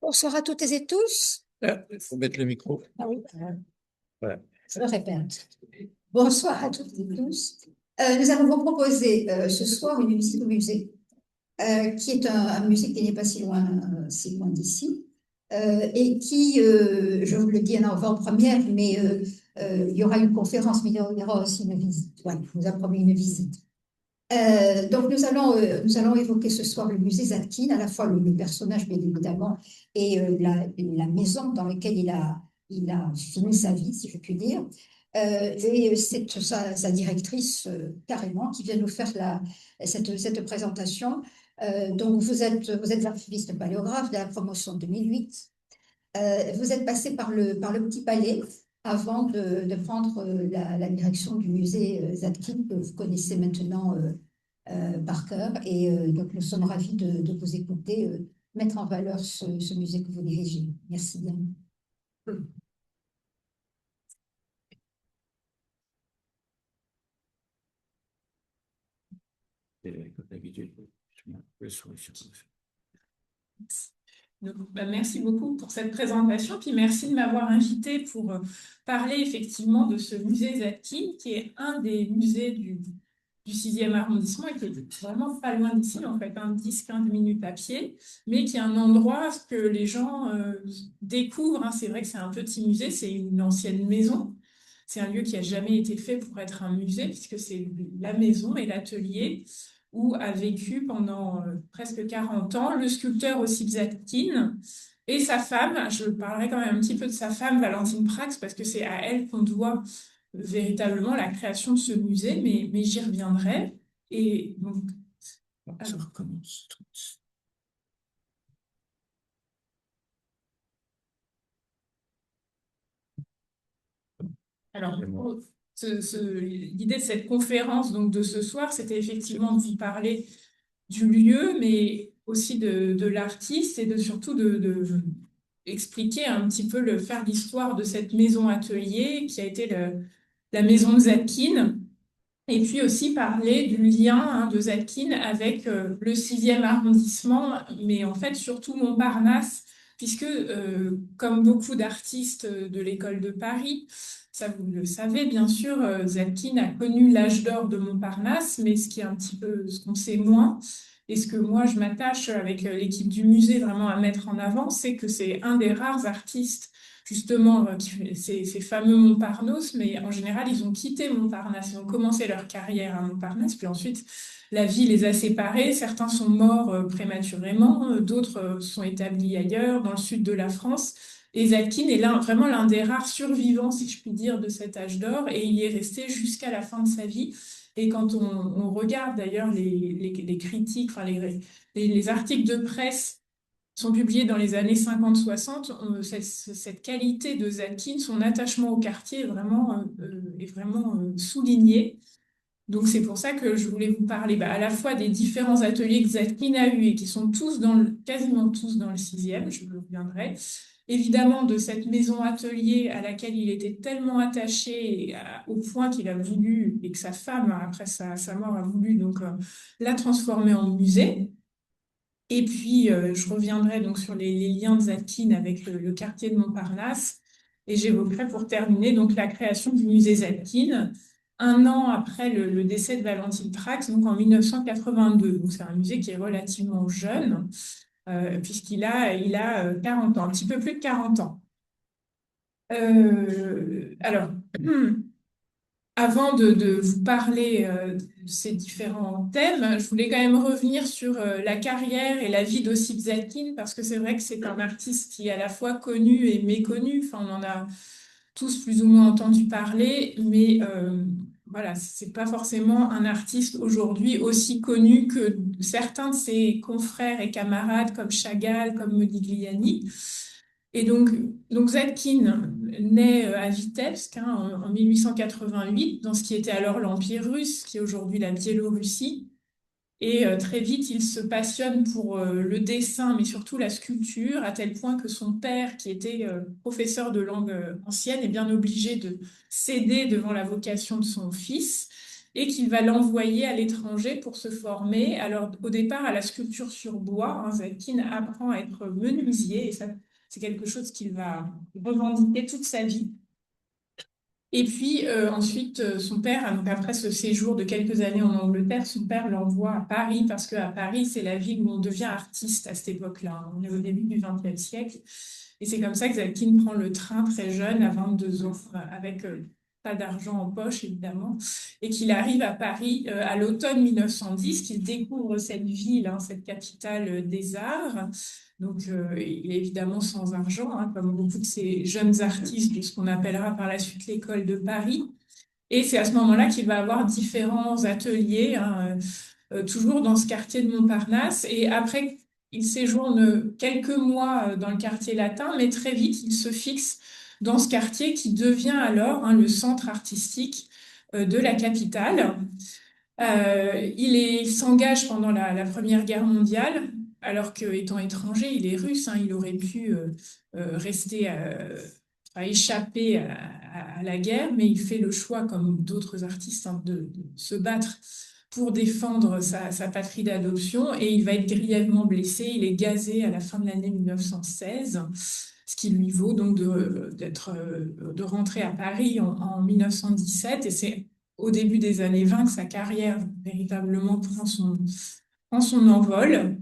Bonsoir à toutes et tous. Il faut mettre le micro. Ah oui, Voilà. je le répète. Bonsoir à toutes et tous. Nous allons vous proposer ce soir une visite au musée, qui est un musée qui n'est pas si loin d'ici, et qui, je vous le dis en avant-première, mais il y aura une conférence, mais il y aura aussi une visite. Voilà, je vous ai promis une visite. Donc nous allons évoquer ce soir le musée Zadkine, à la fois le personnage bien évidemment et la maison dans laquelle il a fini sa vie, si je puis dire. Et c'est sa directrice carrément qui vient nous faire cette présentation. Donc vous êtes archiviste paléographe de la promotion 2008. Vous êtes passé par le Petit Palais avant de prendre la direction du musée Zadkine que vous connaissez maintenant par cœur. Et donc, nous sommes ravis de vous écouter mettre en valeur ce musée que vous dirigez. Merci bien. Comme d'habitude, je mets un peu sur le fil. Donc, merci beaucoup pour cette présentation, puis merci de m'avoir invité pour parler effectivement de ce musée Zadkine, qui est un des musées du 6e arrondissement et qui est vraiment pas loin d'ici, en fait, 10-15 minutes à pied, mais qui est un endroit que les gens découvrent. Hein. C'est vrai que c'est un petit musée, c'est une ancienne maison. C'est un lieu qui n'a jamais été fait pour être un musée, puisque c'est la maison et l'atelier où a vécu pendant presque 40 ans le sculpteur Ossip Zadkine et sa femme. Je parlerai quand même un petit peu de sa femme, Valentine Prax, parce que c'est à elle qu'on doit véritablement la création de ce musée, mais j'y reviendrai. Et donc, Ça recommence. alors, l'idée de cette conférence, donc de ce soir, c'était effectivement de vous parler du lieu, mais aussi de l'artiste et surtout de expliquer un petit peu, faire l'histoire de cette maison atelier qui a été la maison de Zadkine, et puis aussi parler du lien de Zadkine avec le 6e arrondissement, mais en fait surtout Montparnasse, puisque comme beaucoup d'artistes de l'école de Paris, ça vous le savez bien sûr, Zadkine a connu l'âge d'or de Montparnasse, mais ce qui est un petit peu ce qu'on sait moins, et ce que moi je m'attache avec l'équipe du musée vraiment à mettre en avant, c'est que c'est un des rares artistes justement ces fameux Montparnasse, mais en général, ils ont quitté Montparnasse, ils ont commencé leur carrière à Montparnasse, puis ensuite, la vie les a séparés. Certains sont morts prématurément, d'autres sont établis ailleurs, dans le sud de la France. Et Zadkine est vraiment l'un des rares survivants, si je puis dire, de cet âge d'or, et il y est resté jusqu'à la fin de sa vie. Et quand on regarde d'ailleurs les critiques, enfin les articles de presse sont publiés dans les années 50-60, cette qualité de Zadkine, son attachement au quartier est vraiment souligné. Donc c'est pour ça que je voulais vous parler à la fois des différents ateliers que Zadkine a eus et qui sont quasiment tous dans le 6e, je reviendrai. Évidemment de cette maison atelier à laquelle il était tellement attaché au point qu'il a voulu, et que sa femme, après sa mort, a voulu donc la transformer en musée. Et puis, je reviendrai donc sur les liens de Zadkine avec le quartier de Montparnasse. Et j'évoquerai pour terminer donc la création du musée Zadkine, un an après le décès de Valentine Prax, donc en 1982. Donc c'est un musée qui est relativement jeune, puisqu'il a 40 ans, un petit peu plus de 40 ans. Alors, avant de vous parler de ces différents thèmes, je voulais quand même revenir sur la carrière et la vie d'Ossip Zadkine, parce que c'est vrai que c'est un artiste qui est à la fois connu et méconnu. Enfin, on en a tous plus ou moins entendu parler, mais voilà, c'est pas forcément un artiste aujourd'hui aussi connu que certains de ses confrères et camarades comme Chagall, comme Modigliani. Et donc Zadkine naît à Vitebsk en 1888, dans ce qui était alors l'Empire russe, qui est aujourd'hui la Biélorussie. Et très vite, il se passionne pour le dessin, mais surtout la sculpture, à tel point que son père, qui était professeur de langue ancienne, est bien obligé de céder devant la vocation de son fils. et qu'il va l'envoyer à l'étranger pour se former. Alors, au départ, à la sculpture sur bois, hein, Zadkine apprend à être menuisier, et ça, c'est quelque chose qu'il va revendiquer toute sa vie. Et puis ensuite, son père, donc après ce séjour de quelques années en Angleterre, son père l'envoie à Paris parce qu'à Paris, c'est la ville où on devient artiste à cette époque-là, hein. On est au début du XXe siècle. Et c'est comme ça que Zadkine prend le train très jeune, à 22 ans, avec pas d'argent en poche, évidemment, et qu'il arrive à Paris à l'automne 1910, qu'il découvre cette ville, hein, cette capitale des arts. Donc, il est évidemment sans argent, hein, comme beaucoup de ces jeunes artistes de ce qu'on appellera par la suite l'école de Paris. Et c'est à ce moment-là qu'il va avoir différents ateliers, hein, toujours dans ce quartier de Montparnasse. Et après, il séjourne quelques mois dans le quartier latin, mais très vite, il se fixe dans ce quartier qui devient alors, hein, le centre artistique de la capitale. Il s'engage pendant la Première Guerre mondiale, alors qu'étant étranger, il est russe, hein, il aurait pu rester à échapper à la guerre, mais il fait le choix, comme d'autres artistes, hein, de se battre pour défendre sa patrie d'adoption, et il va être grièvement blessé. Il est gazé à la fin de l'année 1916, ce qui lui vaut donc de rentrer à Paris en 1917, et c'est au début des années 20 que sa carrière véritablement prend son envol.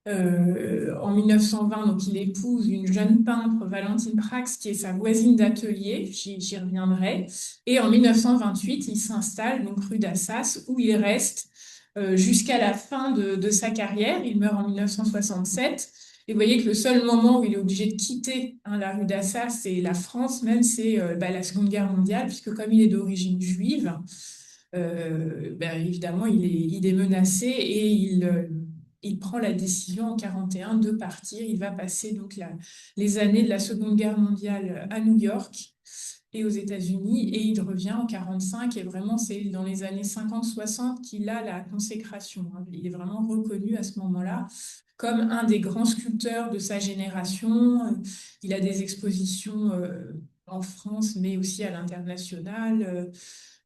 En 1920, donc, il épouse une jeune peintre, Valentine Prax, qui est sa voisine d'atelier, j'y reviendrai. Et en 1928, il s'installe donc rue d'Assas, où il reste jusqu'à la fin de sa carrière. Il meurt en 1967. Et vous voyez que le seul moment où il est obligé de quitter, hein, la rue d'Assas et la France, même, c'est la Seconde Guerre mondiale, puisque comme il est d'origine juive, évidemment, il est menacé, et il prend la décision en 41 de partir. Il va passer donc les années de la Seconde Guerre mondiale à New York et aux États-Unis, et il revient en 45, et vraiment c'est dans les années 50-60 qu'il a la consécration, hein. Il est vraiment reconnu à ce moment-là comme un des grands sculpteurs de sa génération. Il a des expositions en France, mais aussi à l'international,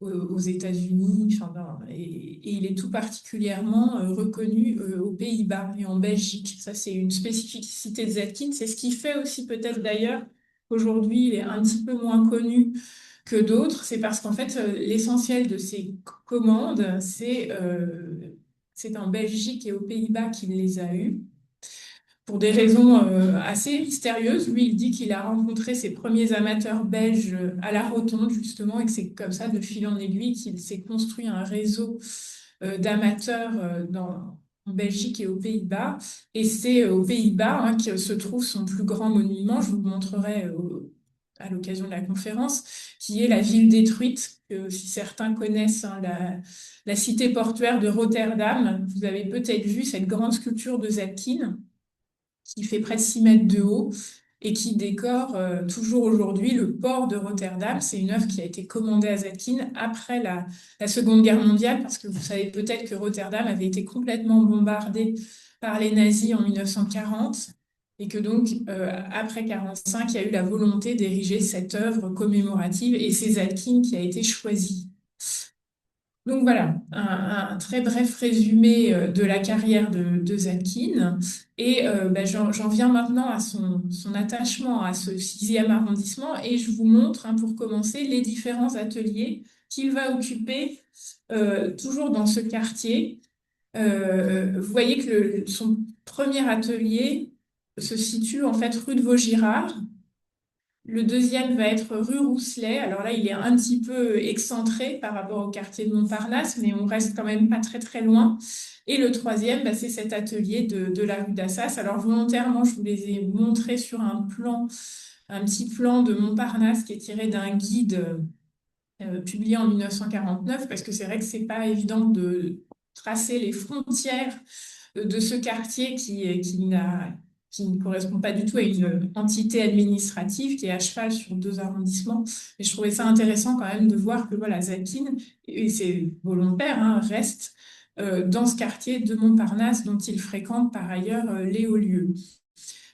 aux États-Unis, enfin, et il est tout particulièrement reconnu aux Pays-Bas et en Belgique. Ça, c'est une spécificité de Zadkine. C'est ce qui fait aussi peut-être d'ailleurs qu'aujourd'hui, il est un petit peu moins connu que d'autres. C'est parce qu'en fait, l'essentiel de ses commandes, c'est en Belgique et aux Pays-Bas qu'il les a eues, pour des raisons assez mystérieuses. Lui, il dit qu'il a rencontré ses premiers amateurs belges à la Rotonde, justement, et que c'est comme ça, de fil en aiguille, qu'il s'est construit un réseau d'amateurs en Belgique et aux Pays-Bas. Et c'est aux Pays-Bas, hein, que se trouve son plus grand monument. Je vous le montrerai à l'occasion de la conférence, qui est la ville détruite, que si certains connaissent, hein, la cité portuaire de Rotterdam. Vous avez peut-être vu cette grande sculpture de Zadkine, qui fait près de 6 mètres de haut et qui décore toujours aujourd'hui le port de Rotterdam. C'est une œuvre qui a été commandée à Zadkine après la Seconde Guerre mondiale, parce que vous savez peut-être que Rotterdam avait été complètement bombardée par les nazis en 1940, et que donc, après 1945, il y a eu la volonté d'ériger cette œuvre commémorative, et c'est Zadkine qui a été choisi. Donc voilà, un très bref résumé de la carrière de Zadkine. Et j'en viens maintenant à son attachement à ce 6e arrondissement, et je vous montre, hein, pour commencer, les différents ateliers qu'il va occuper toujours dans ce quartier. Vous voyez que son premier atelier se situe en fait rue de Vaugirard. Le deuxième va être rue Rousselet. Alors là, il est un petit peu excentré par rapport au quartier de Montparnasse, mais on reste quand même pas très très loin. Et le troisième, c'est cet atelier de la rue d'Assas. Alors volontairement, je vous les ai montrés sur un petit plan de Montparnasse qui est tiré d'un guide publié en 1949, parce que c'est vrai que c'est pas évident de tracer les frontières de ce quartier qui ne correspond pas du tout à une entité administrative, qui est à cheval sur 2 arrondissements. Et je trouvais ça intéressant quand même de voir que voilà, Zadkine, et c'est volontaire, hein, reste dans ce quartier de Montparnasse, dont il fréquente par ailleurs les hauts lieux.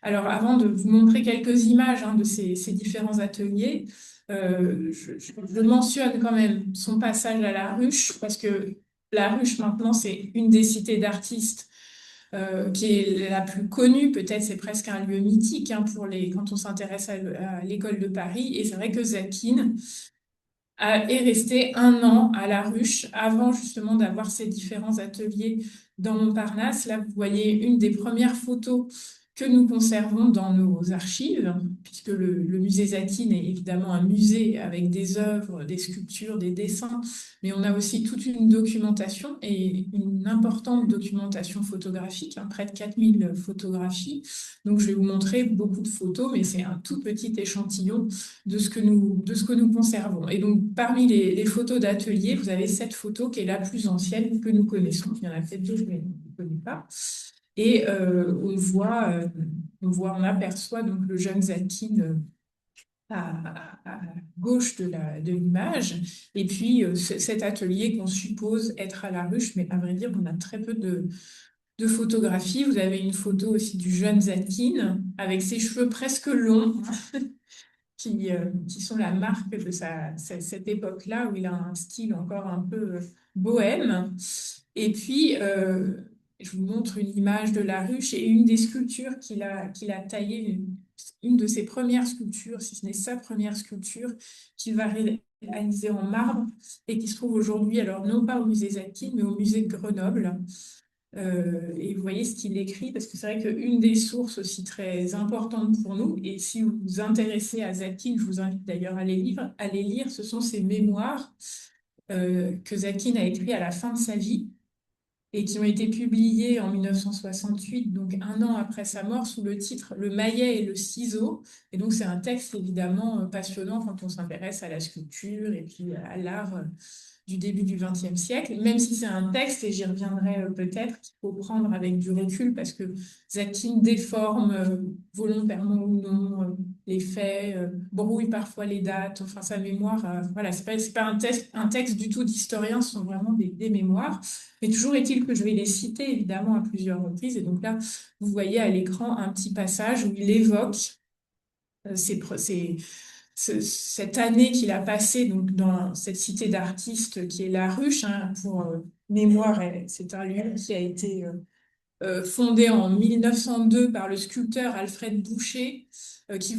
Alors, avant de vous montrer quelques images, hein, de ces différents ateliers, Je mentionne quand même son passage à la Ruche, parce que la Ruche, maintenant, c'est une des cités d'artistes qui est la plus connue. Peut-être c'est presque un lieu mythique hein, quand on s'intéresse à l'école de Paris. Et c'est vrai que Zakin est resté 1 an à la Ruche avant justement d'avoir ces différents ateliers dans Montparnasse. Là, vous voyez une des premières photos que nous conservons dans nos archives, puisque le musée Zakin est évidemment un musée avec des œuvres, des sculptures, des dessins, mais on a aussi toute une documentation et une importante documentation photographique, hein, près de 4000 photographies. Donc, je vais vous montrer beaucoup de photos, mais c'est un tout petit échantillon de ce que nous conservons. Et donc, parmi les photos d'atelier, vous avez cette photo qui est la plus ancienne que nous connaissons. Il y en a peut-être d'autres, mais je ne connais pas. Et on aperçoit donc le jeune Zakin à gauche de l'image. Et puis, cet atelier qu'on suppose être à la Ruche, mais à vrai dire, on a très peu de photographies. Vous avez une photo aussi du jeune Zakin avec ses cheveux presque longs, qui sont la marque de cette époque-là où il a un style encore un peu bohème. Et puis, je vous montre une image de la ruche et une des sculptures qu'il a taillées, une de ses premières sculptures, si ce n'est sa première sculpture, qu'il va réaliser en marbre et qui se trouve aujourd'hui, alors non pas au musée Zakin, mais au musée de Grenoble. Et vous voyez ce qu'il écrit, parce que c'est vrai qu'une des sources aussi très importantes pour nous, et si vous vous intéressez à Zakin, je vous invite d'ailleurs à les lire, ce sont ses mémoires que Zakin a écrits à la fin de sa vie et qui ont été publiés en 1968, donc 1 an après sa mort, sous le titre Le maillet et le ciseau. Et donc c'est un texte évidemment passionnant quand on s'intéresse à la sculpture et puis à l'art du début du XXe siècle, même si c'est un texte, et j'y reviendrai peut-être, qu'il faut prendre avec du recul parce que Zakin déforme volontairement ou non les faits, brouille parfois les dates, enfin sa mémoire, voilà, c'est pas un texte du tout d'historien, ce sont vraiment des mémoires. Mais toujours est-il que je vais les citer évidemment à plusieurs reprises. Et donc là, vous voyez à l'écran un petit passage où il évoque cette année qu'il a passée donc, dans cette cité d'artistes qui est La Ruche. Hein, pour mémoire, c'est un lieu qui a été fondé en 1902 par le sculpteur Alfred Boucher, qui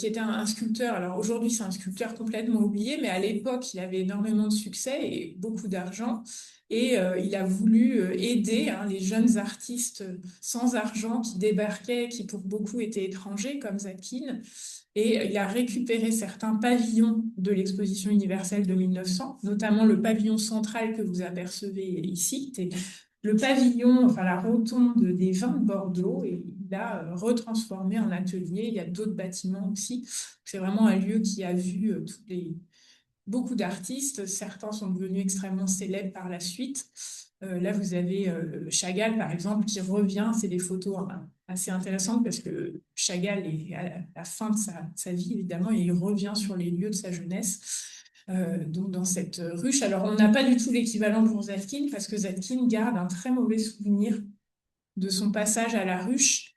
était un sculpteur. Alors aujourd'hui, c'est un sculpteur complètement oublié, mais à l'époque, il avait énormément de succès et beaucoup d'argent. Et il a voulu aider hein, les jeunes artistes sans argent qui débarquaient, qui pour beaucoup étaient étrangers, comme Zakin. Et il a récupéré certains pavillons de l'exposition universelle de 1900, notamment le pavillon central que vous apercevez ici, le pavillon, enfin la rotonde des vins de Bordeaux, et il l'a retransformé en atelier. Il y a d'autres bâtiments aussi. C'est vraiment un lieu qui a vu beaucoup d'artistes. Certains sont devenus extrêmement célèbres par la suite. Là, vous avez Chagall, par exemple, qui revient. C'est des photos assez intéressantes parce que Chagall est à la fin de sa vie, évidemment, et il revient sur les lieux de sa jeunesse. Donc dans cette ruche. Alors, on n'a pas du tout l'équivalent pour Zakin parce que Zakin garde un très mauvais souvenir de son passage à la ruche.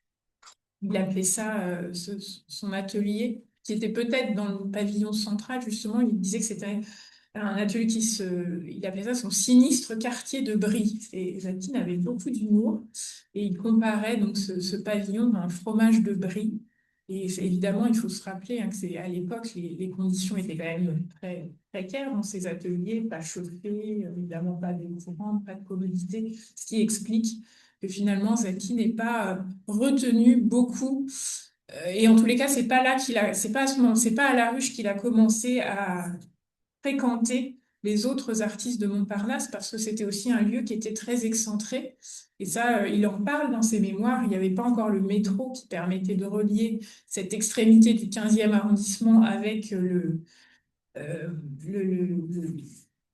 Il appelait ça son atelier, qui était peut-être dans le pavillon central, justement. Il disait que c'était un atelier il appelait ça son sinistre quartier de Brie. Et Zakin avait beaucoup d'humour et il comparait donc ce pavillon à un fromage de Brie. Et évidemment, il faut se rappeler hein, que à l'époque, les conditions étaient quand même très précaires dans ces ateliers, pas chauffés, évidemment pas d'eau courante, pas de commodité, ce qui explique que finalement, Zakin n'est pas retenu beaucoup. Et en tous les cas, c'est pas là c'est pas à ce moment, c'est pas à la ruche qu'il a commencé à fréquenter les autres artistes de Montparnasse parce que c'était aussi un lieu qui était très excentré. Et ça, il en parle dans ses mémoires. Il n'y avait pas encore le métro qui permettait de relier cette extrémité du 15e arrondissement avec euh, le- le-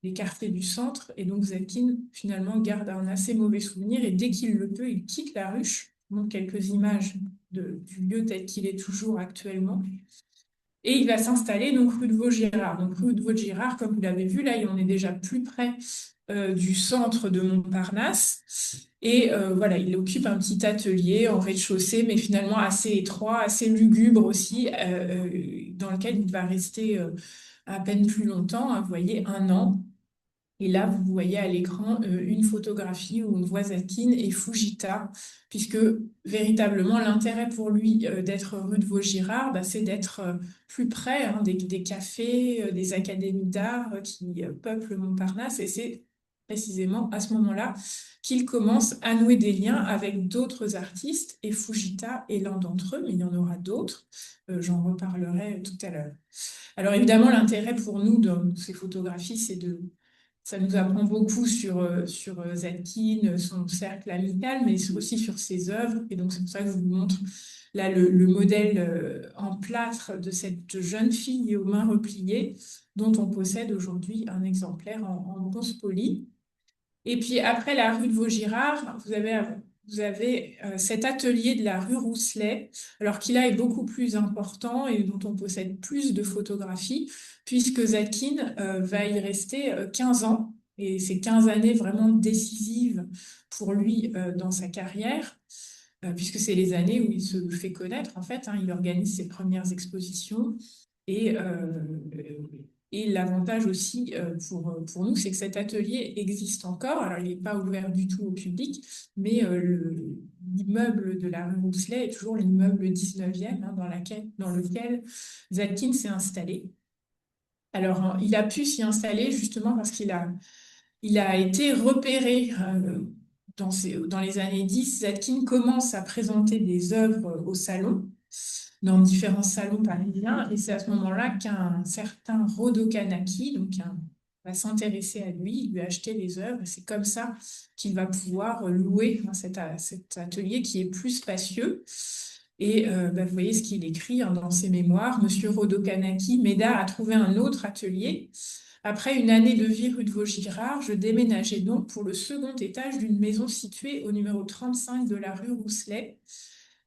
les quartiers du centre. Et donc, Zakin, finalement, garde un assez mauvais souvenir. Et dès qu'il le peut, il quitte la ruche. Je vous montre quelques images du lieu tel qu'il est toujours actuellement. Et il va s'installer donc rue de Vaugirard. Donc rue de Vaugirard, comme vous l'avez vu, là, on est déjà plus près du centre de Montparnasse. Et voilà, il occupe un petit atelier en rez-de-chaussée, mais finalement assez étroit, assez lugubre aussi, dans lequel il va rester à peine plus longtemps, hein, vous voyez, 1 an. Et là, vous voyez à l'écran une photographie où on voit Zadkine et Fujita, puisque véritablement l'intérêt pour lui d'être rue de Vaugirard, bah, c'est d'être plus près, hein, des cafés, des académies d'art qui peuplent Montparnasse. Et c'est précisément à ce moment-là qu'il commence à nouer des liens avec d'autres artistes. Et Fujita est l'un d'entre eux, mais il y en aura d'autres. J'en reparlerai tout à l'heure. Alors évidemment, l'intérêt pour nous dans ces photographies, ça nous apprend beaucoup sur Zadkine, son cercle amical, mais aussi sur ses œuvres. Et donc, c'est pour ça que je vous montre là le modèle en plâtre de cette jeune fille aux mains repliées, dont on possède aujourd'hui un exemplaire en bronze poli. Et puis, après la rue de Vaugirard, vous avez cet atelier de la rue Rousselet, alors qui là est beaucoup plus important et dont on possède plus de photographies, puisque Zadkine va y rester 15 ans. Et c'est 15 années vraiment décisives pour lui dans sa carrière, puisque c'est les années où il se fait connaître, en fait, hein. Il organise ses premières expositions. Et, et l'avantage aussi pour nous, c'est que cet atelier existe encore. Alors, il n'est pas ouvert du tout au public, mais l'immeuble de la rue Rousselet est toujours l'immeuble 19e, hein, dans lequel Zadkine s'est installé. Alors, il a pu s'y installer justement parce il a été repéré dans les années 10. Zadkine commence à présenter des œuvres au salon, dans différents salons parisiens, et c'est à ce moment-là qu'un certain Rodo Kanaki, va s'intéresser à lui, lui acheter les œuvres, et c'est comme ça qu'il va pouvoir louer, hein, cet atelier qui est plus spacieux. Et vous voyez ce qu'il écrit, hein, dans ses mémoires. Monsieur Rodo Kanaki m'aida à trouver un autre atelier. Après une année de vie rue de Vaugirard, je déménageais donc pour le second étage d'une maison située au numéro 35 de la rue Rousselet.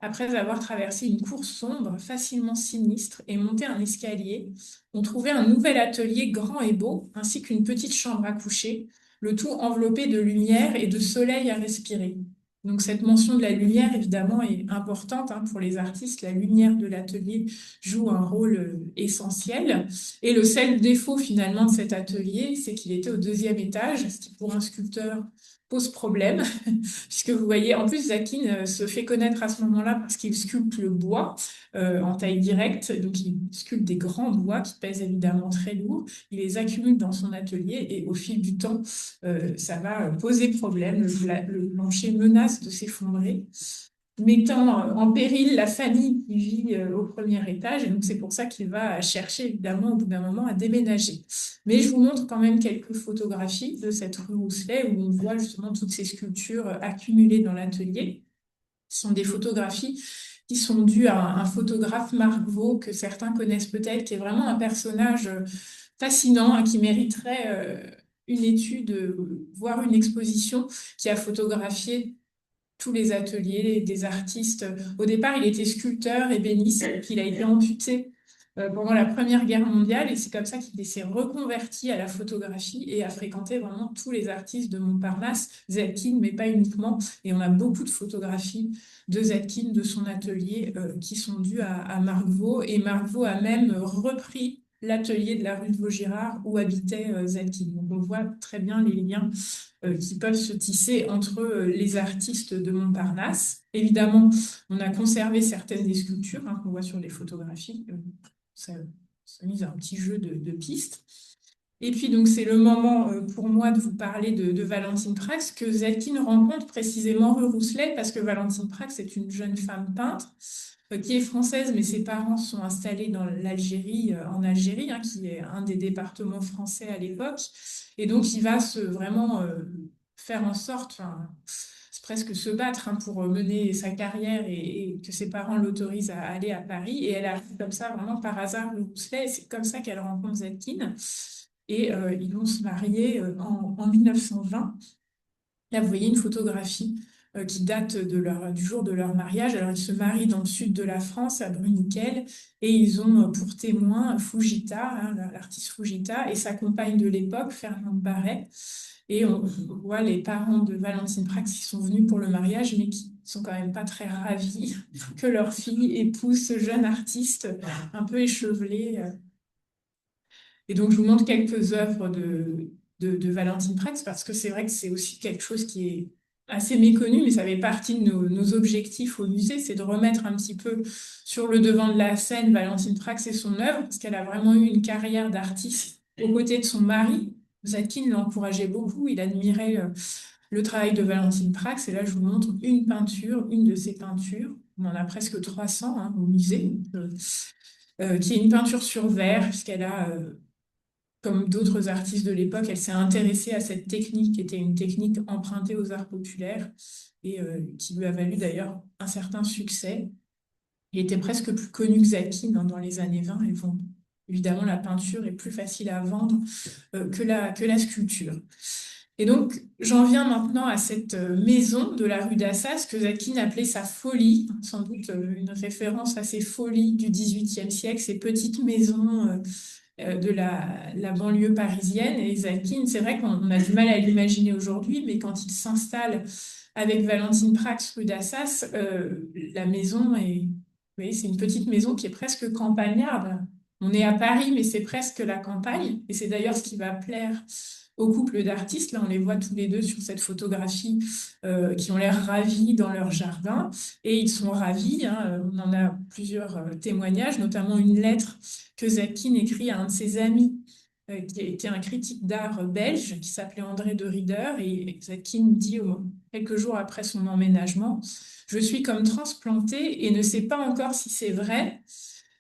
Après avoir traversé une cour sombre, facilement sinistre, et monté un escalier, on trouvait un nouvel atelier grand et beau, ainsi qu'une petite chambre à coucher, le tout enveloppé de lumière et de soleil à respirer. Donc cette mention de la lumière, évidemment, est importante, hein, pour les artistes. La lumière de l'atelier joue un rôle essentiel. Et le seul défaut finalement de cet atelier, c'est qu'il était au 2e étage, ce qui pour un sculpteur pose problème, puisque vous voyez, en plus, Zadkine se fait connaître à ce moment-là parce qu'il sculpte le bois en taille directe. Donc, il sculpte des grands bois qui pèsent évidemment très lourd. Il les accumule dans son atelier et au fil du temps, ça va poser problème. Le plancher menace de s'effondrer, mettant en péril la famille qui vit au 1er étage. Et donc, c'est pour ça qu'il va chercher, évidemment, au bout d'un moment, à déménager. Mais je vous montre quand même quelques photographies de cette rue Rousselet où on voit justement toutes ces sculptures accumulées dans l'atelier. Ce sont des photographies qui sont dues à un photographe, Marc Vaux, que certains connaissent peut-être, qui est vraiment un personnage fascinant, hein, qui mériterait une étude, voire une exposition, qui a photographié tous les ateliers des artistes. Au départ, il était sculpteur, ébéniste, et puis il a été amputé pendant la Première Guerre mondiale, et c'est comme ça qu'il s'est reconverti à la photographie et a fréquenté vraiment tous les artistes de Montparnasse, Zadkine, mais pas uniquement. Et on a beaucoup de photographies de Zadkine, de son atelier, qui sont dues à Marc Vaux, et Marc Vaux a même repris l'atelier de la rue de Vaugirard où habitait Zadkine. Donc on voit très bien les liens qui peuvent se tisser entre les artistes de Montparnasse. Évidemment, on a conservé certaines des sculptures, hein, qu'on voit sur les photographies. Ça mise un petit jeu de pistes. Et puis, donc, c'est le moment pour moi de vous parler de Valentine Prax, que Zadkine rencontre précisément rue Rousselet, parce que Valentine Prax est une jeune femme peintre qui est française, mais ses parents sont installés dans l'Algérie, en Algérie, hein, qui est un des départements français à l'époque. Et donc, il va vraiment faire en sorte, enfin, c'est presque se battre, hein, pour mener sa carrière et que ses parents l'autorisent à aller à Paris. Et elle arrive comme ça, vraiment par hasard, rue Rousselet, et c'est comme ça qu'elle rencontre Zadkine. Et ils vont se marier en 1920. Là, vous voyez une photographie qui date du jour de leur mariage. Alors, ils se marient dans le sud de la France, à Bruniquel, et ils ont pour témoin Fujita, hein, l'artiste Fujita, et sa compagne de l'époque, Fernande Barret. Et on voit les parents de Valentine Prax qui sont venus pour le mariage, mais qui sont quand même pas très ravis que leur fille épouse ce jeune artiste un peu échevelé. Et donc, je vous montre quelques œuvres de Valentine Prax parce que c'est vrai que c'est aussi quelque chose qui est assez méconnu, mais ça fait partie de nos objectifs au musée, c'est de remettre un petit peu sur le devant de la scène Valentine Prax et son œuvre, parce qu'elle a vraiment eu une carrière d'artiste aux côtés de son mari. Zadkine l'encourageait beaucoup, il admirait le travail de Valentine Prax, et là je vous montre une peinture, une de ses peintures, on en a presque 300 hein, au musée, qui est une peinture sur verre, puisqu'elle a comme d'autres artistes de l'époque, elle s'est intéressée à cette technique qui était une technique empruntée aux arts populaires et qui lui a valu d'ailleurs un certain succès. Il était presque plus connu que Zadkine hein, dans les années 20 et bon, évidemment la peinture est plus facile à vendre que la sculpture. Et donc j'en viens maintenant à cette maison de la rue d'Assas que Zadkine appelait sa folie, sans doute une référence à ces folies du XVIIIe siècle, ces petites maisons de la banlieue parisienne. Et Zadkine, c'est vrai qu'on a du mal à l'imaginer aujourd'hui, mais quand il s'installe avec Valentine Prax rue d'Assas, la maison est, vous voyez, c'est une petite maison qui est presque campagnarde. On est à Paris, mais c'est presque la campagne. Et c'est d'ailleurs ce qui va plaire au couple d'artistes. Là, on les voit tous les deux sur cette photographie qui ont l'air ravis dans leur jardin. Et ils sont ravis. Hein. On en a plusieurs témoignages, notamment une lettre que Zadkine écrit à un de ses amis, qui était un critique d'art belge, qui s'appelait André de Rieder. Et Zadkine dit, quelques jours après son emménagement, je suis comme transplanté et ne sais pas encore si c'est vrai.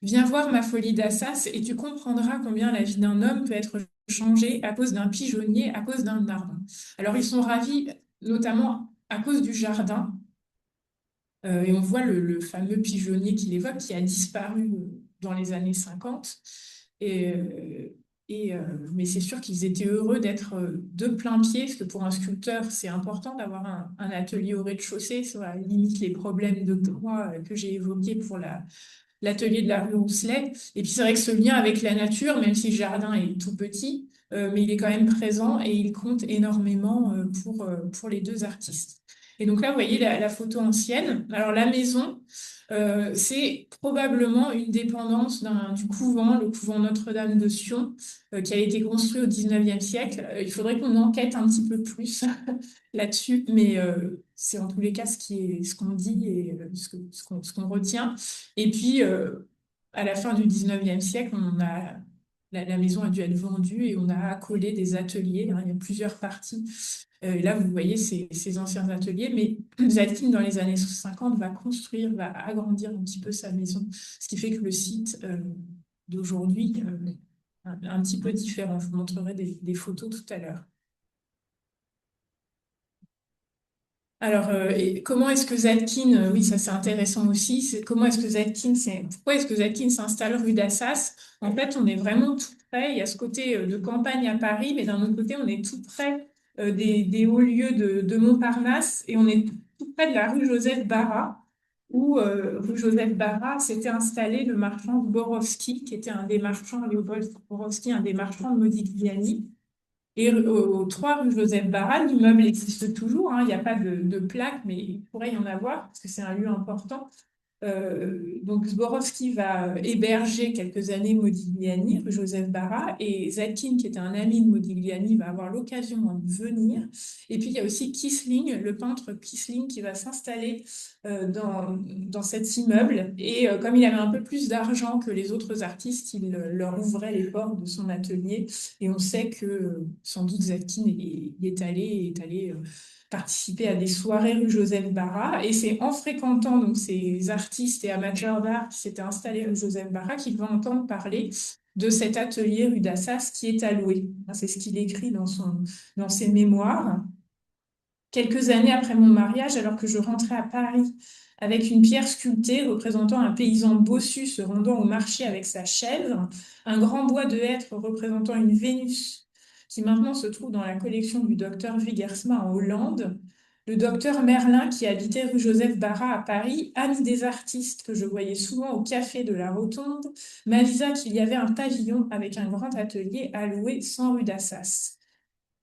Viens voir ma folie d'Assas et tu comprendras combien la vie d'un homme peut être changée à cause d'un pigeonnier, à cause d'un arbre. Alors ils sont ravis, notamment à cause du jardin. Et on voit le fameux pigeonnier qu'il évoque qui a disparu dans les années 50. Et, mais c'est sûr qu'ils étaient heureux d'être de plein pied, parce que pour un sculpteur, c'est important d'avoir un atelier au rez-de-chaussée. Ça limite les problèmes de poids que j'ai évoqués pour l'atelier de la rue Rousselet. Et puis c'est vrai que ce lien avec la nature, même si le jardin est tout petit, mais il est quand même présent et il compte énormément pour les deux artistes. Et donc là, vous voyez la photo ancienne. Alors la maison, c'est probablement une dépendance du couvent, le couvent Notre-Dame de Sion, qui a été construit au 19e siècle. Il faudrait qu'on enquête un petit peu plus là-dessus, mais c'est en tous les cas ce qu'on dit et ce qu'on retient. Et puis, à la fin du 19e siècle, la maison a dû être vendue et on a accolé des ateliers. Hein, il y a plusieurs parties. Et là, vous voyez ces anciens ateliers. Mais Zadkine, dans les années 50, va agrandir un petit peu sa maison, ce qui fait que le site d'aujourd'hui est un petit peu différent. Je vous montrerai des photos tout à l'heure. Alors, et comment est-ce que Zadkine, oui, ça c'est intéressant aussi, c'est pourquoi est-ce que Zadkine s'installe rue d'Assas? En fait, on est vraiment tout près, il y a ce côté de campagne à Paris, mais d'un autre côté, on est tout près des hauts lieux de Montparnasse et on est tout près de la rue Joseph Barra, où rue Joseph Barra s'était installé le marchand Borowski, qui était un des marchands, Léopold Borowski, un des marchands de Modigliani. Et aux 3 rue Joseph Barra, l'immeuble existe toujours, hein, il n'y a pas de plaque, mais il pourrait y en avoir parce que c'est un lieu important. Donc Zborowski va héberger quelques années Modigliani, rue Joseph Barra, et Zadkine, qui était un ami de Modigliani, va avoir l'occasion d'en venir. Et puis il y a aussi Kissling, le peintre Kissling, qui va s'installer dans cet immeuble. Et comme il avait un peu plus d'argent que les autres artistes, il leur ouvrait les portes de son atelier. Et on sait que sans doute Zadkine y est allé participer à des soirées rue Joseph Barra. Et c'est en fréquentant donc, ces artistes et amateurs d'art qui s'étaient installés rue Joseph Barra qu'il va entendre parler de cet atelier rue d'Assas qui est alloué. C'est ce qu'il écrit dans ses mémoires. Quelques années après mon mariage, alors que je rentrais à Paris avec une pierre sculptée représentant un paysan bossu se rendant au marché avec sa chèvre, un grand bois de hêtre représentant une Vénus qui maintenant se trouve dans la collection du docteur Wiggersma en Hollande, le docteur Merlin, qui habitait rue Joseph Barra à Paris, ami des artistes que je voyais souvent au café de la Rotonde, m'avisa qu'il y avait un pavillon avec un grand atelier alloué 100 rue d'Assas.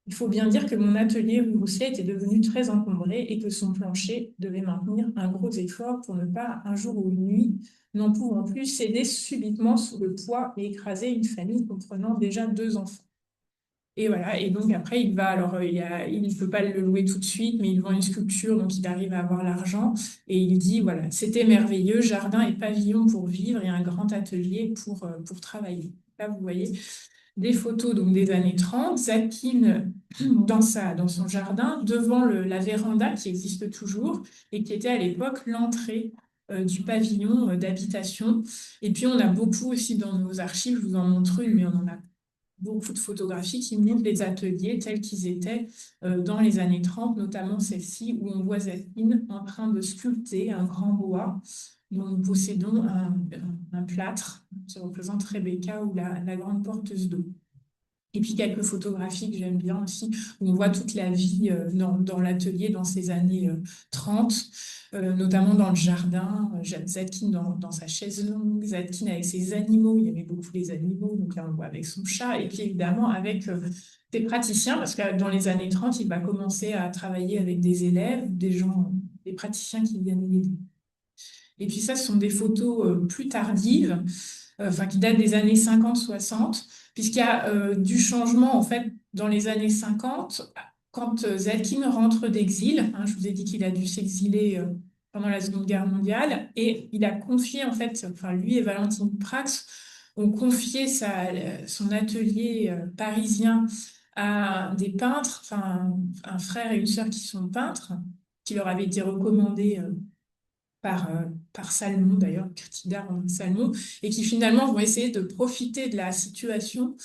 Il faut bien dire que mon atelier rue Rousselet était devenu très encombré et que son plancher devait maintenir un gros effort pour ne pas, un jour ou une nuit, n'en pouvant plus, céder subitement sous le poids et écraser une famille comprenant déjà 2 enfants. Et voilà, et donc après, il va, alors il ne peut pas le louer tout de suite, mais il vend une sculpture, donc il arrive à avoir l'argent, et il dit, voilà, c'était merveilleux, jardin et pavillon pour vivre et un grand atelier pour travailler. Là, vous voyez des photos donc, des années 30, Zadkine dans son jardin, devant la véranda qui existe toujours, et qui était à l'époque l'entrée du pavillon d'habitation. Et puis on a beaucoup aussi dans nos archives, je vous en montre une, mais on en a beaucoup de photographies qui montrent les ateliers tels qu'ils étaient dans les années 30, notamment celle-ci où on voit Zadkine en train de sculpter un grand bois dont nous possédons un plâtre qui représente Rebecca ou la grande porteuse d'eau. Et puis quelques photographies que j'aime bien aussi, où on voit toute la vie dans l'atelier dans ces années 30, notamment dans le jardin, Zadkine dans sa chaise longue, Zadkine avec ses animaux, il y avait beaucoup les animaux, donc là on le voit avec son chat, et puis évidemment avec des praticiens, parce que dans les années 30, il va commencer à travailler avec des élèves, des gens, des praticiens qui viennent l'aider. Et puis ça, ce sont des photos plus tardives, enfin qui datent des années 50-60, puisqu'il y a du changement en fait dans les années 50, quand Zadkine rentre d'exil. Hein, je vous ai dit qu'il a dû s'exiler pendant la Seconde Guerre mondiale, et il a confié en fait, enfin lui et Valentine Prax ont confié son atelier parisien à des peintres, enfin un frère et une sœur qui sont peintres, qui leur avaient été recommandés par Salmon, d'ailleurs, critique d'art Salmon, et qui finalement vont essayer de profiter de la situation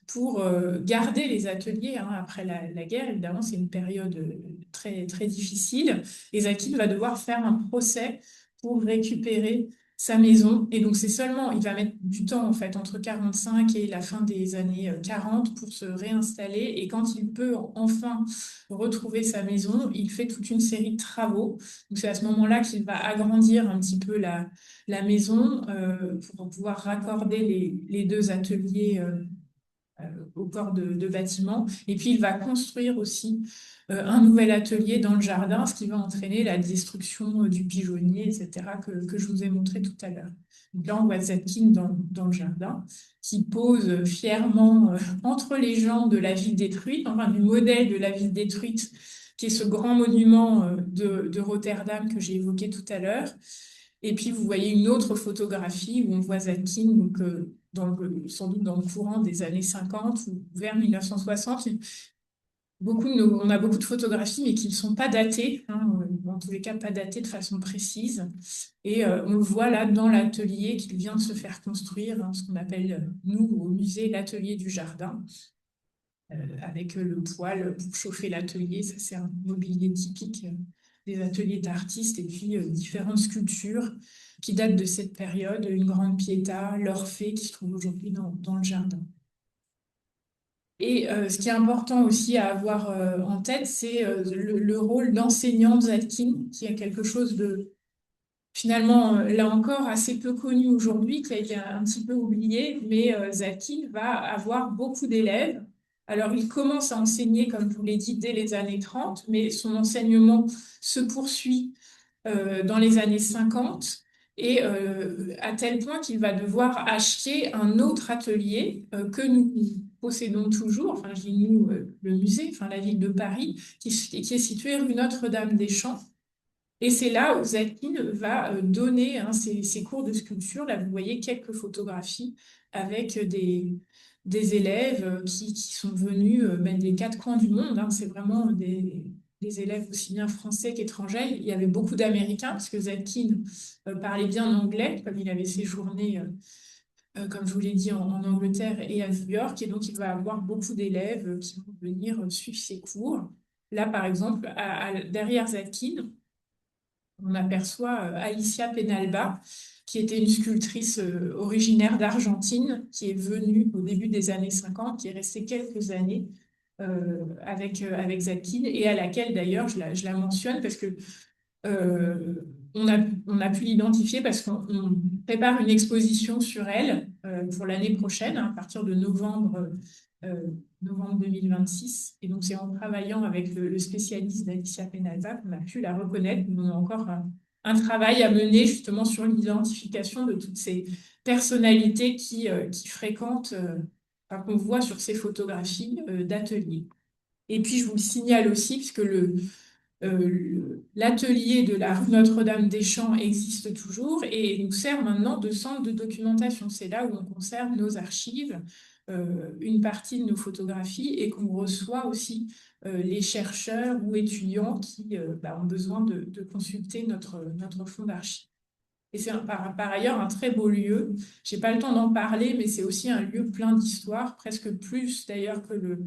pour garder les ateliers après la guerre. Évidemment, c'est une période très, très difficile. Et Zadkine va devoir faire un procès pour récupérer sa maison. Et donc, c'est seulement, il va mettre du temps, en fait, entre 45 et la fin des années 40 pour se réinstaller. Et quand il peut enfin retrouver sa maison, il fait toute une série de travaux. Donc, c'est à ce moment-là qu'il va agrandir un petit peu la maison pour pouvoir raccorder les deux ateliers au corps de bâtiment. Et puis, il va construire aussi un nouvel atelier dans le jardin, ce qui va entraîner la destruction du pigeonnier, etc., que je vous ai montré tout à l'heure. Donc là, on voit Zadkine dans le jardin, qui pose fièrement entre les gens de la ville détruite, enfin du modèle de la ville détruite, qui est ce grand monument de Rotterdam que j'ai évoqué tout à l'heure. Et puis, vous voyez une autre photographie où on voit Zadkine, donc, sans doute dans le courant des années 50 ou vers 1960. On a beaucoup de photographies, mais qui ne sont pas datées, hein, en tous les cas pas datées de façon précise. Et on le voit là dans l'atelier qui vient de se faire construire, hein, ce qu'on appelle, nous, au musée, l'atelier du jardin, avec le poêle pour chauffer l'atelier. Ça, c'est un mobilier typique des ateliers d'artistes, et puis différentes sculptures qui datent de cette période, une grande Pietà, l'Orphée qui se trouve aujourd'hui dans le jardin. Et ce qui est important aussi à avoir en tête, c'est le rôle d'enseignant de Zadkine, qui est quelque chose de finalement, là encore, assez peu connu aujourd'hui, qui a été un petit peu oublié, mais Zadkine va avoir beaucoup d'élèves. Alors, il commence à enseigner, comme je vous l'ai dit, dès les années 30, mais son enseignement se poursuit dans les années 50, et à tel point qu'il va devoir acheter un autre atelier que nous possédons toujours, enfin je dis nous, le musée, enfin la ville de Paris, qui est situé rue Notre-Dame-des-Champs. Et c'est là où Zadkine va donner ses cours de sculpture. Là, vous voyez quelques photographies avec des élèves qui sont venus même des 4 coins du monde, hein. C'est vraiment des élèves aussi bien français qu'étrangers. Il y avait beaucoup d'Américains, parce que Zadkine parlait bien anglais, comme il avait séjourné, comme je vous l'ai dit, en Angleterre et à New York. Et donc, il va avoir beaucoup d'élèves qui vont venir suivre ses cours. Là, par exemple, derrière Zadkine, on aperçoit Alicia Penalba, qui était une sculptrice originaire d'Argentine, qui est venue au début des années 50, qui est restée quelques années avec Zadkine, et à laquelle d'ailleurs je la mentionne parce que on a pu l'identifier parce qu'on prépare une exposition sur elle pour l'année prochaine, à partir de novembre novembre 2026. Et donc, c'est en travaillant avec le spécialiste d'Alicia Penaza qu'on a pu la reconnaître. On a encore un travail à mener justement sur l'identification de toutes ces personnalités qui fréquentent, enfin, qu'on voit sur ces photographies d'ateliers. Et puis, je vous le signale aussi, puisque l'atelier de la rue Notre-Dame-des-Champs existe toujours et nous sert maintenant de centre de documentation. C'est là où on conserve nos archives, une partie de nos photographies et qu'on reçoit aussi les chercheurs ou étudiants qui ont besoin de consulter notre fonds d'archives. Et c'est par ailleurs un très beau lieu. Je n'ai pas le temps d'en parler, mais c'est aussi un lieu plein d'histoire, presque plus d'ailleurs que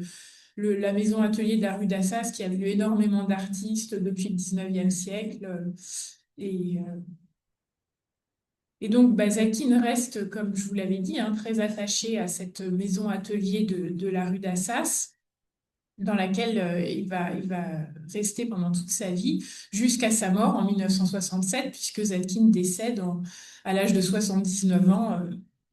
la maison atelier de la rue d'Assas, qui a vu énormément d'artistes depuis le 19e siècle. Et, euh, et donc, Zalkine reste, comme je vous l'avais dit, très attaché à cette maison atelier de la rue d'Assas, dans laquelle il va rester pendant toute sa vie, jusqu'à sa mort en 1967, puisque Zalkine décède à l'âge de 79 ans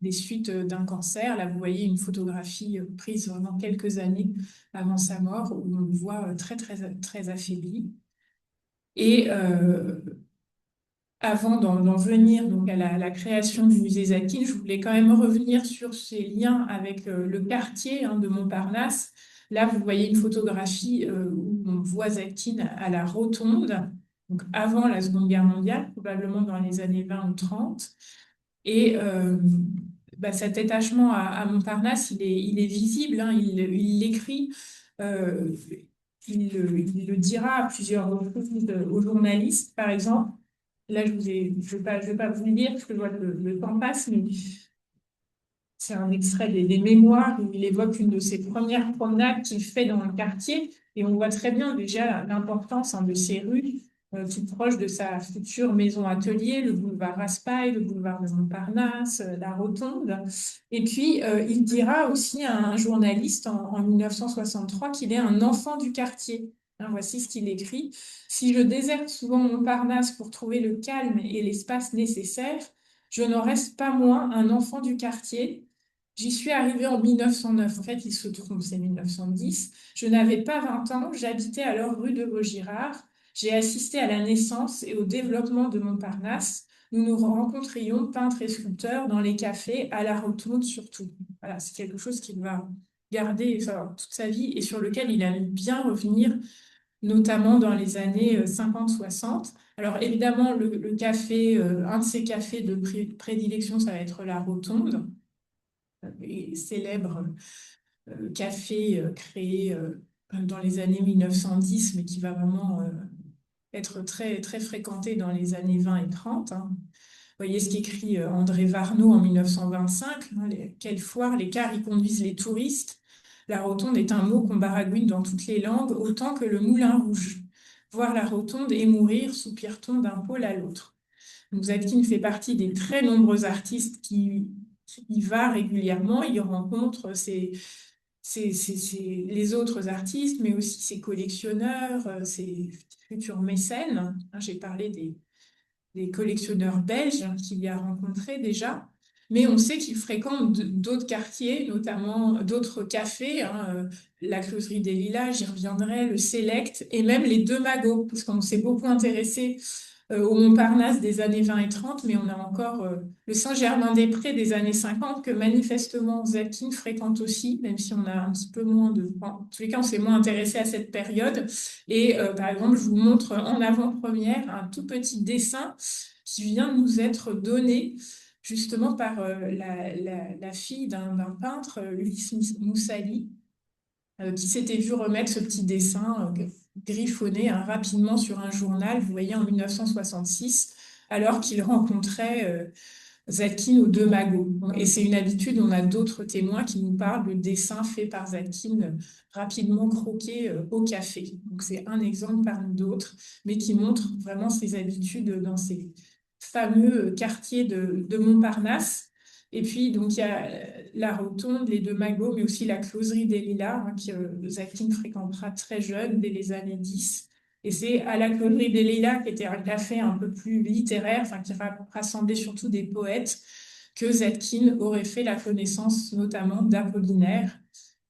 des suites d'un cancer. Là, vous voyez une photographie prise vraiment quelques années avant sa mort, où on le voit très, très, très affaibli. Et avant d'en venir donc, à la création du musée Zalkine, je voulais quand même revenir sur ces liens avec le quartier de Montparnasse. Là, vous voyez une photographie où on voit Zalkine à la Rotonde, donc avant la Seconde Guerre mondiale, probablement dans les années 20 ou 30. Et cet attachement à Montparnasse, il est visible, il l'écrit, euh, il le dira à plusieurs reprises aux journalistes, par exemple. Là, je vais pas vous le lire parce que je vois que le temps passe, mais c'est un extrait des mémoires où il évoque une de ses premières promenades qu'il fait dans le quartier. Et on voit très bien déjà l'importance de ces rues toutes proches de sa future maison atelier, le boulevard Raspail, le boulevard de Montparnasse, la Rotonde. Et puis, il dira aussi à un journaliste en 1963 qu'il est un enfant du quartier. Voici ce qu'il écrit. Si je déserte souvent Montparnasse pour trouver le calme et l'espace nécessaire, je n'en reste pas moins un enfant du quartier. J'y suis arrivée en 1909. En fait, il se trompe, c'est 1910. Je n'avais pas 20 ans. J'habitais alors rue de Vaugirard. J'ai assisté à la naissance et au développement de Montparnasse. Nous nous rencontrions, peintres et sculpteurs, dans les cafés, à la Rotonde surtout. Voilà, c'est quelque chose qu'il va garder toute sa vie et sur lequel il aime bien revenir, notamment dans les années 50-60. Alors évidemment, le café, un de ses cafés de prédilection, ça va être la Rotonde, et célèbre café créé dans les années 1910, mais qui va vraiment être très, très fréquenté dans les années 20 et 30. Vous voyez ce qu'écrit André Varneau en 1925. Quelle foire, les cars y conduisent les touristes. La rotonde est un mot qu'on baragouine dans toutes les langues, autant que le moulin rouge. Voir la rotonde et mourir, soupire-t-on d'un pôle à l'autre. Donc Zadkine fait partie des très nombreux artistes qui y va régulièrement. Il rencontre les autres artistes, mais aussi ses collectionneurs, ses futurs mécènes. J'ai parlé des collectionneurs belges qu'il y a rencontrés déjà, mais on sait qu'il fréquente d'autres quartiers, notamment d'autres cafés, la Closerie des Lilas, j'y reviendrai, le Select, et même les Deux Magots, parce qu'on s'est beaucoup intéressé au Montparnasse des années 20 et 30, mais on a encore le Saint-Germain-des-Prés des années 50 que manifestement Zadkine fréquente aussi, même si on a un petit peu moins en tous les cas, on s'est moins intéressé à cette période. Et par exemple, je vous montre en avant-première un tout petit dessin qui vient de nous être donné justement par la fille d'un peintre, Ulysse Moussali, qui s'était vu remettre ce petit dessin griffonné rapidement sur un journal, vous voyez, en 1966, alors qu'il rencontrait Zadkine aux Deux Magots. Et c'est une habitude, on a d'autres témoins qui nous parlent de dessins faits par Zadkine rapidement croqués au café. Donc c'est un exemple parmi d'autres, mais qui montre vraiment ses habitudes dans ces fameux quartiers de Montparnasse. Et puis, donc, il y a la Rotonde, les Deux Magots, mais aussi la Closerie des Lilas, que Zadkine fréquentera très jeune, dès les années 10. Et c'est à la Closerie des Lilas, qui était un café un peu plus littéraire, qui rassemblait surtout des poètes, que Zadkine aurait fait la connaissance notamment d'Apollinaire,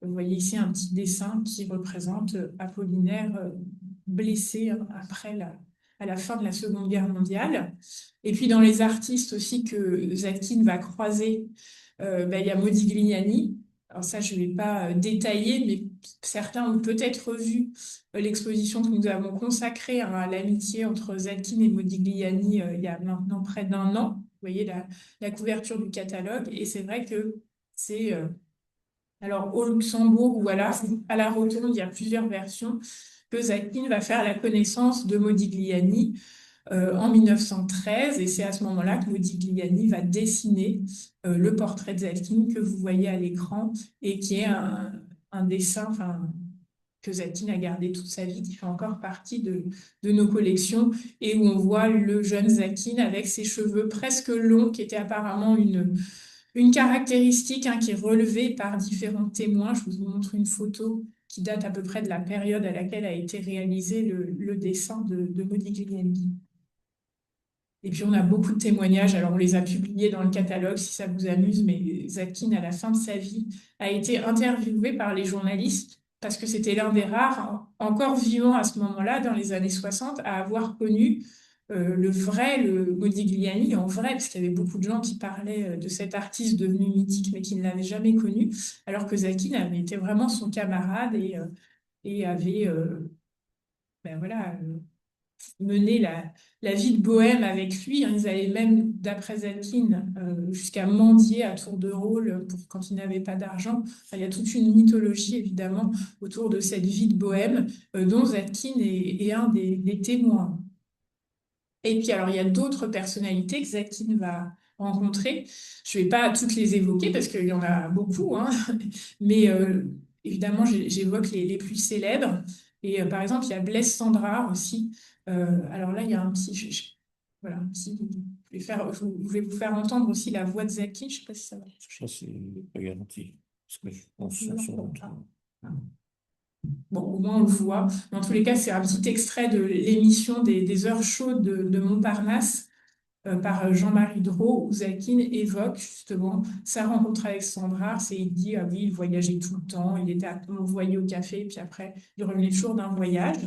Vous voyez ici un petit dessin qui représente Apollinaire blessé à la fin de la Seconde Guerre mondiale. Et puis dans les artistes aussi que Zadkine va croiser, il y a Modigliani. Alors ça, je ne vais pas détailler, mais certains ont peut-être vu l'exposition que nous avons consacrée à l'amitié entre Zadkine et Modigliani il y a maintenant près d'un an. Vous voyez la couverture du catalogue. Et c'est vrai que c'est... alors, au Luxembourg ou à la Rotonde, il y a plusieurs versions que Zadkine va faire la connaissance de Modigliani en 1913. Et c'est à ce moment-là que Modigliani va dessiner le portrait de Zadkine que vous voyez à l'écran et qui est un dessin que Zadkine a gardé toute sa vie, qui fait encore partie de nos collections et où on voit le jeune Zadkine avec ses cheveux presque longs, qui était apparemment une caractéristique qui est relevée par différents témoins. Je vous montre une photo qui date à peu près de la période à laquelle a été réalisé le dessin de Modigliani. Et puis on a beaucoup de témoignages, alors on les a publiés dans le catalogue si ça vous amuse, mais Zadkine, à la fin de sa vie, a été interviewé par les journalistes parce que c'était l'un des rares, encore vivant à ce moment-là, dans les années 60, à avoir connu le Modigliani en vrai, parce qu'il y avait beaucoup de gens qui parlaient de cet artiste devenu mythique, mais qui ne l'avaient jamais connu, alors que Zadkine avait été vraiment son camarade et avait voilà, mené la vie de bohème avec lui. Ils allaient même, d'après Zadkine, jusqu'à mendier à tour de rôle quand ils n'avaient pas d'argent. Enfin, il y a toute une mythologie, évidemment, autour de cette vie de bohème, dont Zadkine est un des témoins. Et puis, alors, il y a d'autres personnalités que Zadkine va rencontrer. Je ne vais pas toutes les évoquer parce qu'il y en a beaucoup, hein. Mais évidemment, j'évoque les plus célèbres. Et par exemple, il y a Blaise Cendrars aussi. Alors là, il y a un petit... voilà, un petit, je vais vous faire entendre aussi la voix de Zadkine. Je ne sais pas si ça va. Ça, c'est pas garanti. Parce que je pense que son Bon, au moins on le voit. Dans tous les cas, c'est un petit extrait de l'émission des Heures chaudes de Montparnasse par Jean-Marie Drault, où Zadkine évoque justement sa rencontre avec Sandra. Il dit, ah oui, il voyageait tout le temps, on le voyait au café, puis après, il revenait toujours d'un voyage.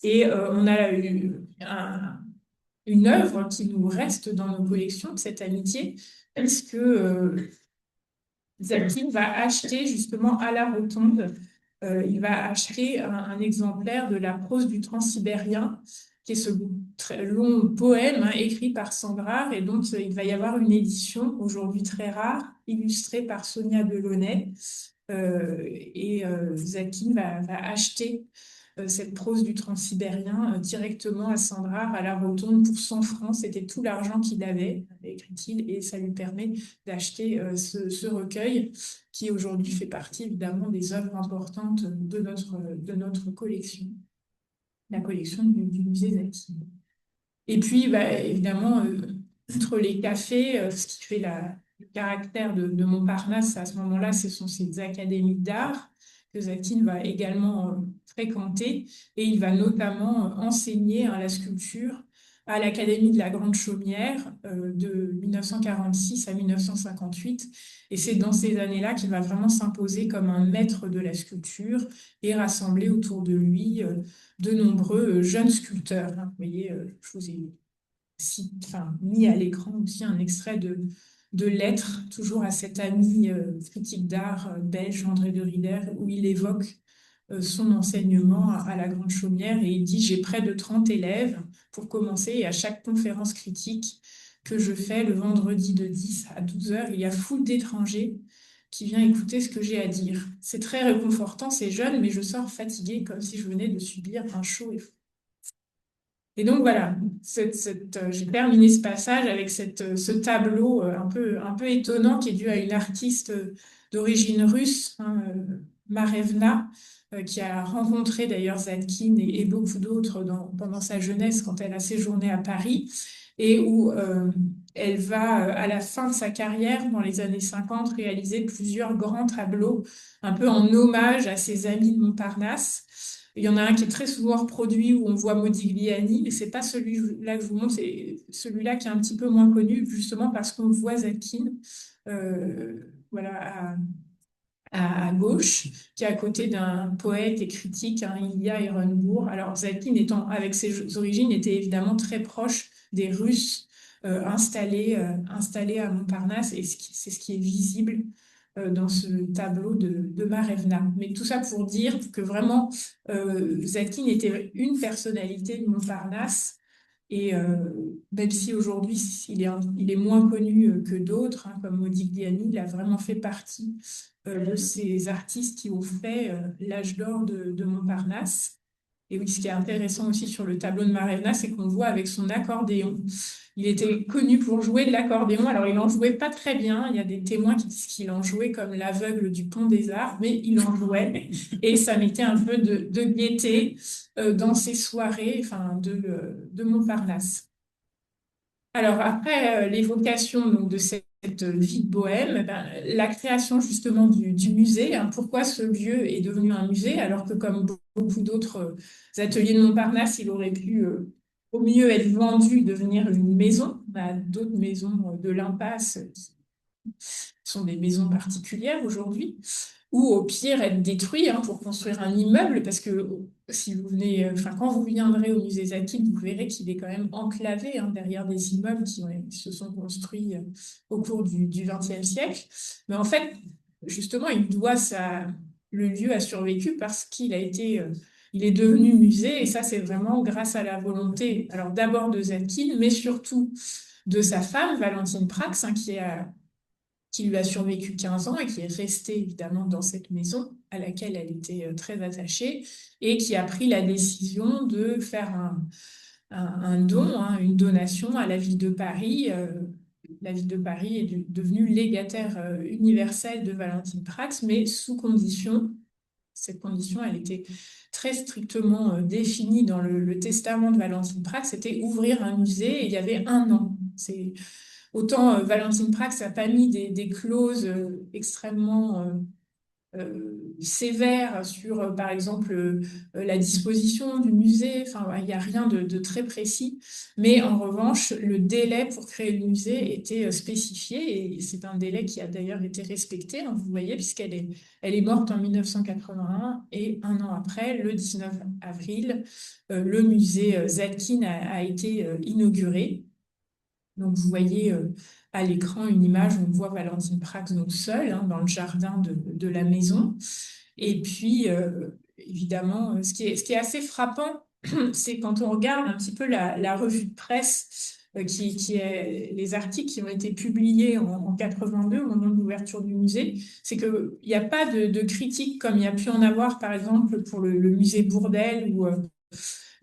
Et on a une œuvre qui nous reste dans nos collections de cette amitié, puisque Zadkine va acheter justement à la Rotonde, il va acheter un exemplaire de la prose du Transsibérien, qui est ce très long poème écrit par Sandrard, et dont il va y avoir une édition aujourd'hui très rare, illustrée par Sonia Delaunay. Zadkine va acheter cette prose du Transsibérien directement à Sandrard, à la Rotonde, pour 100 francs. C'était tout l'argent qu'il avait, écrit-il, et ça lui permet d'acheter ce recueil qui aujourd'hui fait partie évidemment des œuvres importantes de notre collection, la collection du musée Zadkine. Et puis, évidemment, outre les cafés, ce qui fait le caractère de Montparnasse à ce moment-là, ce sont ces académies d'art que Zadkine va également fréquenter. Et il va notamment enseigner la sculpture à l'Académie de la Grande Chaumière de 1946 à 1958. Et c'est dans ces années-là qu'il va vraiment s'imposer comme un maître de la sculpture et rassembler autour de lui de nombreux jeunes sculpteurs. Vous voyez, je vous ai mis à l'écran aussi un extrait de lettres, toujours à cet ami critique d'art belge, André de Rieder, où il évoque son enseignement à la Grande Chaumière et il dit: j'ai près de 30 élèves pour commencer, et à chaque conférence critique que je fais le vendredi de 10 à 12 heures, il y a foule d'étrangers qui vient écouter ce que j'ai à dire. C'est très réconfortant, c'est jeune, mais je sors fatiguée comme si je venais de subir un chaud et froid. Et donc voilà, j'ai terminé ce passage avec ce tableau un peu étonnant qui est dû à une artiste d'origine russe, Marevna, qui a rencontré d'ailleurs Zadkine et beaucoup d'autres pendant sa jeunesse quand elle a séjourné à Paris, et où elle va, à la fin de sa carrière, dans les années 50, réaliser plusieurs grands tableaux, un peu en hommage à ses amis de Montparnasse. Il y en a un qui est très souvent reproduit où on voit Modigliani, mais c'est pas celui-là que je vous montre, c'est celui-là qui est un petit peu moins connu, justement parce qu'on voit Zadkine voilà, à gauche, qui est à côté d'un poète et critique, hein, Ilya Ehrenburg. Alors Zadkine, étant, avec ses origines, était évidemment très proche des Russes installés à Montparnasse, et c'est ce qui est visible dans ce tableau de Marevna. Mais tout ça pour dire que vraiment, Zadkine était une personnalité de Montparnasse. Et même si aujourd'hui il est moins connu que d'autres, hein, comme Modigliani, il a vraiment fait partie de ces artistes qui ont fait l'âge d'or de Montparnasse. Et oui, ce qui est intéressant aussi sur le tableau de Marevna, c'est qu'on voit avec son accordéon. Il était connu pour jouer de l'accordéon. Alors, il en jouait pas très bien. Il y a des témoins qui disent qu'il en jouait comme l'aveugle du Pont des Arts, mais il en jouait. Et ça mettait un peu de gaieté dans ces soirées, enfin, de Montparnasse. Alors après l'évocation donc de cette vie de bohème, ben, la création justement du musée, hein, pourquoi ce lieu est devenu un musée alors que comme beaucoup d'autres ateliers de Montparnasse, il aurait pu au mieux être vendu, devenir une maison. On a d'autres maisons de l'impasse sont des maisons particulières aujourd'hui, ou au pire être détruits hein, pour construire un immeuble, parce que si vous venez, enfin quand vous viendrez au musée Zadkine, vous verrez qu'il est quand même enclavé hein, derrière des immeubles qui se sont construits au cours du XXe siècle. Mais en fait, justement, le lieu a survécu parce qu'il a été, il est devenu musée, et ça c'est vraiment grâce à la volonté, alors d'abord de Zadkine, mais surtout de sa femme, Valentine Prax, hein, qui lui a survécu 15 ans et qui est restée évidemment dans cette maison à laquelle elle était très attachée et qui a pris la décision de faire un don, hein, une donation à la ville de Paris. La ville de Paris est devenue légataire universelle de Valentine Prax, mais sous condition. Cette condition, elle était très strictement définie dans le testament de Valentine Prax, c'était ouvrir un musée et il y avait un an. Autant Valentine Prax n'a pas mis des clauses extrêmement sévères sur, par exemple, la disposition du musée. Enfin, ouais, il n'y a rien de très précis. Mais en revanche, le délai pour créer le musée était spécifié et c'est un délai qui a d'ailleurs été respecté, hein, vous voyez, elle est morte en 1981 et un an après, le 19 avril, le musée Zadkine a été inauguré. Donc, vous voyez à l'écran une image où on voit Valentine Prax donc seule hein, dans le jardin de la maison. Et puis, évidemment, ce qui est assez frappant, c'est quand on regarde un petit peu la revue de presse, qui est les articles qui ont été publiés en 82 au moment de l'ouverture du musée, c'est qu'il n'y a pas de critique comme il y a pu en avoir, par exemple, pour le musée Bourdelle ou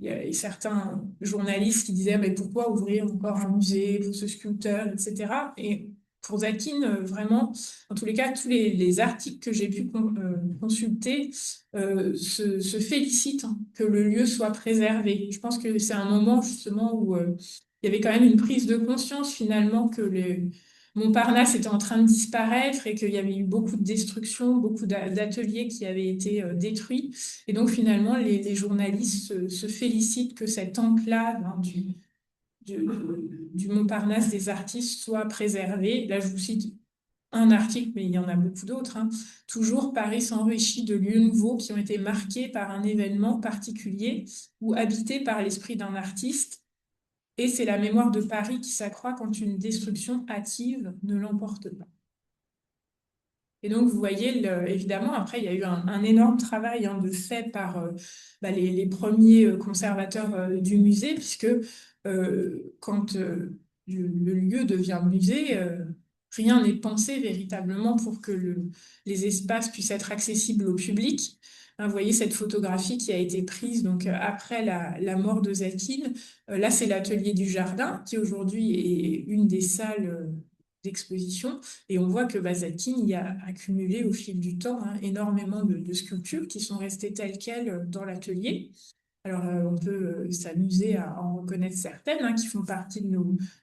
il y a certains journalistes qui disaient mais pourquoi ouvrir encore un musée pour ce sculpteur, etc. Et pour Zadkine, vraiment, en tous les cas, tous les articles que j'ai pu consulter se félicitent hein, que le lieu soit préservé. Je pense que c'est un moment justement où il y avait quand même une prise de conscience finalement que Montparnasse était en train de disparaître et qu'il y avait eu beaucoup de destruction, beaucoup d'ateliers qui avaient été détruits. Et donc finalement, les journalistes se félicitent que cette enclave hein, du Montparnasse des artistes soit préservée. Là, je vous cite un article, mais il y en a beaucoup d'autres. Hein. Toujours, Paris s'enrichit de lieux nouveaux qui ont été marqués par un événement particulier ou habités par l'esprit d'un artiste. Et c'est la mémoire de Paris qui s'accroît quand une destruction hâtive ne l'emporte pas. Et donc, vous voyez, évidemment, après, il y a eu un énorme travail hein, de fait par les premiers conservateurs du musée, puisque quand le lieu devient musée, rien n'est pensé véritablement pour que les espaces puissent être accessibles au public. Hein, vous voyez cette photographie qui a été prise donc, après la mort de Zadkine. Là, c'est l'atelier du jardin, qui aujourd'hui est une des salles d'exposition. Et on voit que Zadkine y a accumulé au fil du temps hein, énormément de sculptures qui sont restées telles quelles dans l'atelier. Alors, on peut s'amuser à en reconnaître certaines hein, qui font partie de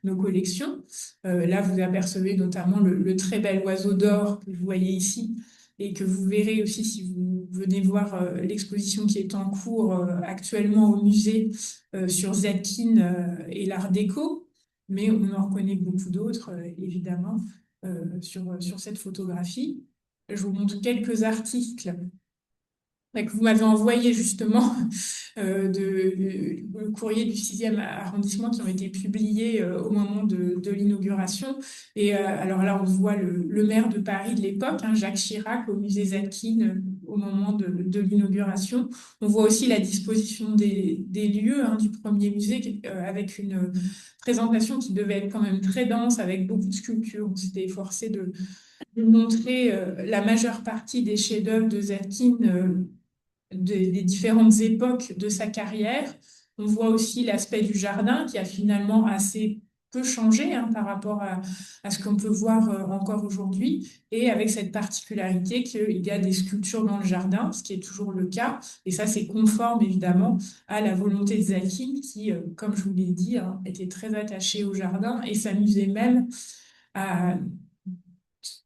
nos collections. Là, vous apercevez notamment le très bel oiseau d'or que vous voyez ici et que vous verrez aussi si vous venez voir l'exposition qui est en cours actuellement au musée sur Zadkine et l'art déco. Mais on en reconnaît beaucoup d'autres, évidemment, sur cette photographie. je vous montre quelques articles que vous m'avez envoyé justement le courrier du 6e arrondissement qui ont été publiés au moment de l'inauguration. Et alors là, on voit le maire de Paris de l'époque, hein, Jacques Chirac, au musée Zadkine au moment de l'inauguration. On voit aussi la disposition des lieux hein, du premier musée avec une présentation qui devait être quand même très dense, avec beaucoup de sculptures. On s'était efforcé de montrer la majeure partie des chefs-d'œuvre de Zadkine des différentes époques de sa carrière. On voit aussi l'aspect du jardin qui a finalement assez peu changé hein, par rapport à ce qu'on peut voir encore aujourd'hui, et avec cette particularité qu'il y a des sculptures dans le jardin, ce qui est toujours le cas, et ça c'est conforme évidemment à la volonté de Zadkine qui, comme je vous l'ai dit, hein, était très attaché au jardin et s'amusait même à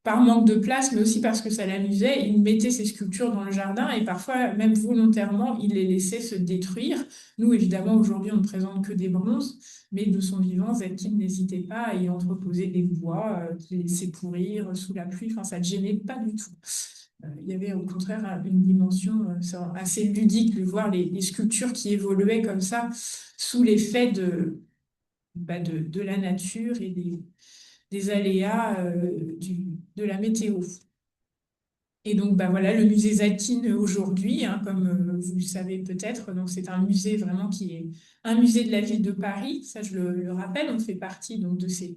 par manque de place, mais aussi parce que ça l'amusait, il mettait ses sculptures dans le jardin et parfois, même volontairement, il les laissait se détruire. Nous, évidemment, aujourd'hui, on ne présente que des bronzes, mais de son vivant, Zadkine n'hésitait pas à y entreposer des bois qu'il laissait pourrir sous la pluie. Enfin, ça ne le gênait pas du tout. Il y avait au contraire une dimension assez ludique de voir les sculptures qui évoluaient comme ça sous l'effet de la nature et des aléas de la météo. Et donc, bah voilà, le musée Zadkine aujourd'hui, hein, comme vous le savez peut-être, donc c'est un musée vraiment qui est un musée de la ville de Paris. Ça, je le rappelle, on fait partie donc de ces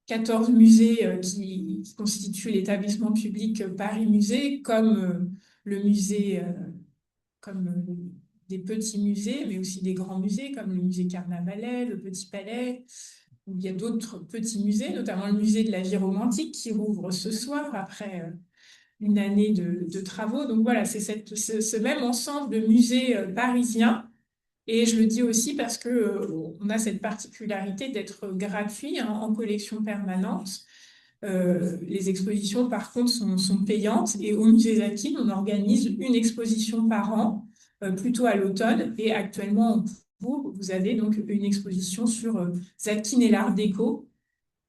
14 musées qui constituent l'établissement public Paris Musée, comme le musée, comme des petits musées, mais aussi des grands musées, comme le musée Carnavalet, le Petit Palais. Il y a d'autres petits musées, notamment le musée de la vie romantique qui rouvre ce soir après une année de travaux. Donc voilà, c'est ce même ensemble de musées parisiens. Et je le dis aussi parce que on a cette particularité d'être gratuit hein, en collection permanente. Les expositions, par contre, sont payantes. Et au musée Zadkine, on organise une exposition par an, plutôt à l'automne. Et actuellement, en cours, vous avez donc une exposition sur Zadkine et l'art déco,